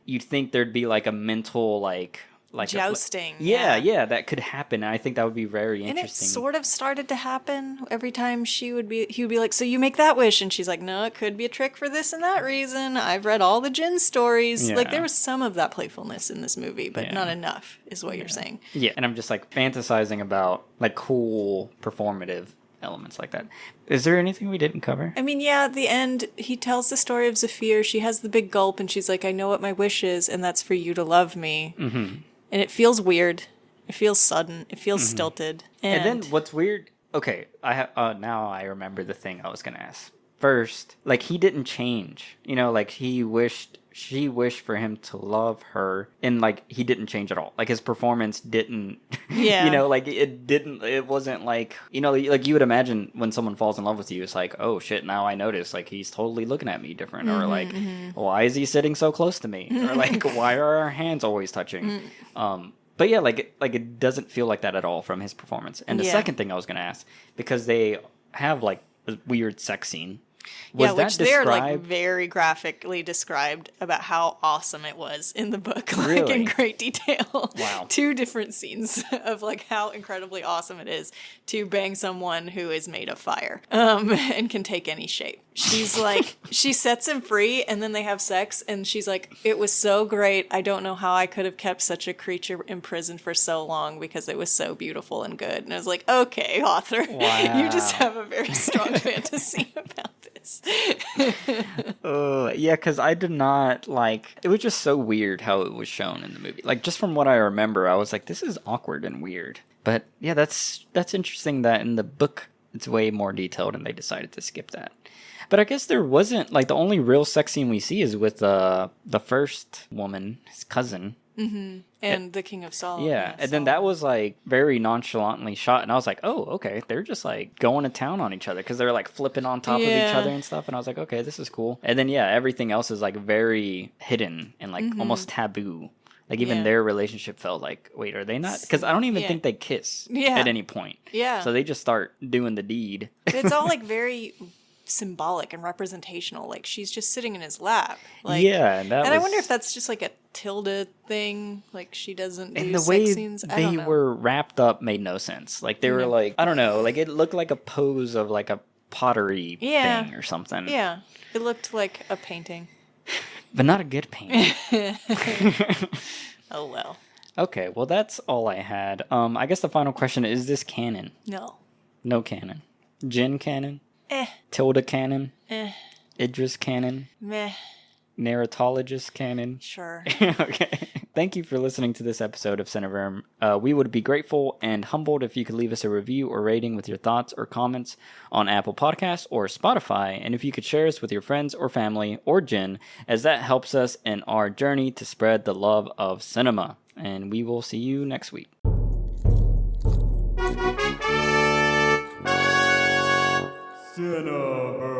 You'd think there'd be like a mental like like
jousting.
Yeah, that could happen. I think that would be very
And it
interesting.
sort of started to happen every time he would be like, so you make that wish, and she's like, no, it could be a trick for this and that reason. I've read all the Jin stories.
Yeah.
Like, there was some of that playfulness in this movie, but
Yeah.
not enough, is what you're saying.
Yeah, and I'm just like fantasizing about like cool performative elements like that. Is there anything we didn't cover?
I mean, yeah, at the end, he tells the story of Zafir. She has the big gulp, and she's like, I know what my wish is, and that's for you to love me. Mm-hmm. And it feels weird. It feels sudden. It feels stilted.
And then what's weird? Okay, now I remember the thing I was gonna ask. First, like, he didn't change. You know, like, she wished for him to love her, and like, he didn't change at all. Like, his performance didn't.
Yeah.
You know, like, it wasn't like, you know, like you would imagine when someone falls in love with you, it's like, oh shit, now I notice, like, he's totally looking at me different, or like, why is he sitting so close to me, or like, why are our hands always touching? But yeah, like it doesn't feel like that at all from his performance. And the second thing I was gonna ask, because they have like a weird sex scene. Was that
which they're like
described?
very graphically described about how awesome it was in the book, like
Really?
in great detail.
Wow.
2 different scenes of like how incredibly awesome it is to bang someone who is made of fire, and can take any shape. She's like, she sets him free, and then they have sex, and she's like, it was so great. I don't know how I could have kept such a creature imprisoned for so long because it was so beautiful and good. And I was like, okay, author, you just have a very strong fantasy about this.
Yeah, because I did not like. It was just so weird how it was shown in the movie. Like, just from what I remember, I was like, this is awkward and weird. But yeah, that's interesting that in the book it's way more detailed, and they decided to skip that. But I guess there wasn't, like, the only real sex scene we see is with the first woman, his cousin.
Mm-hmm. And the King of Saul.
Yeah, and then that was, like, very nonchalantly shot, and I was like, oh, okay, they're just, like, going to town on each other, because they're, like, flipping on top of each other and stuff, and I was like, okay, this is cool. And then, yeah, everything else is, like, very hidden and, like, almost taboo. Like, even their relationship felt like, wait, are they not? Because I don't even think they kiss at any point.
Yeah.
So they just start doing the deed.
It's all, like, very symbolic and representational. Like, she's just sitting in his lap. Like,
yeah,
and I wonder if that's just like a Tilda thing. Like, she doesn't do
and the
sex
way
scenes. I
they
don't know.
were wrapped up made no sense. Like, they were like, I don't know, like, it looked like a pose of like a pottery thing or something.
Yeah, it looked like a painting.
But not a good painting.
Oh well.
Okay, well, that's all I had. I guess the final question is this canon?
No.
No canon. Jin canon?
Eh.
Tilda canon?
Eh.
Idris canon?
Meh.
Narratologist canon?
Sure.
Okay. Thank you for listening to this episode of Cineverm. We would be grateful and humbled if you could leave us a review or rating with your thoughts or comments on Apple Podcasts or Spotify, and if you could share us with your friends or family or Jen, as that helps us in our journey to spread the love of cinema. And we will see you next week.
Cineverse.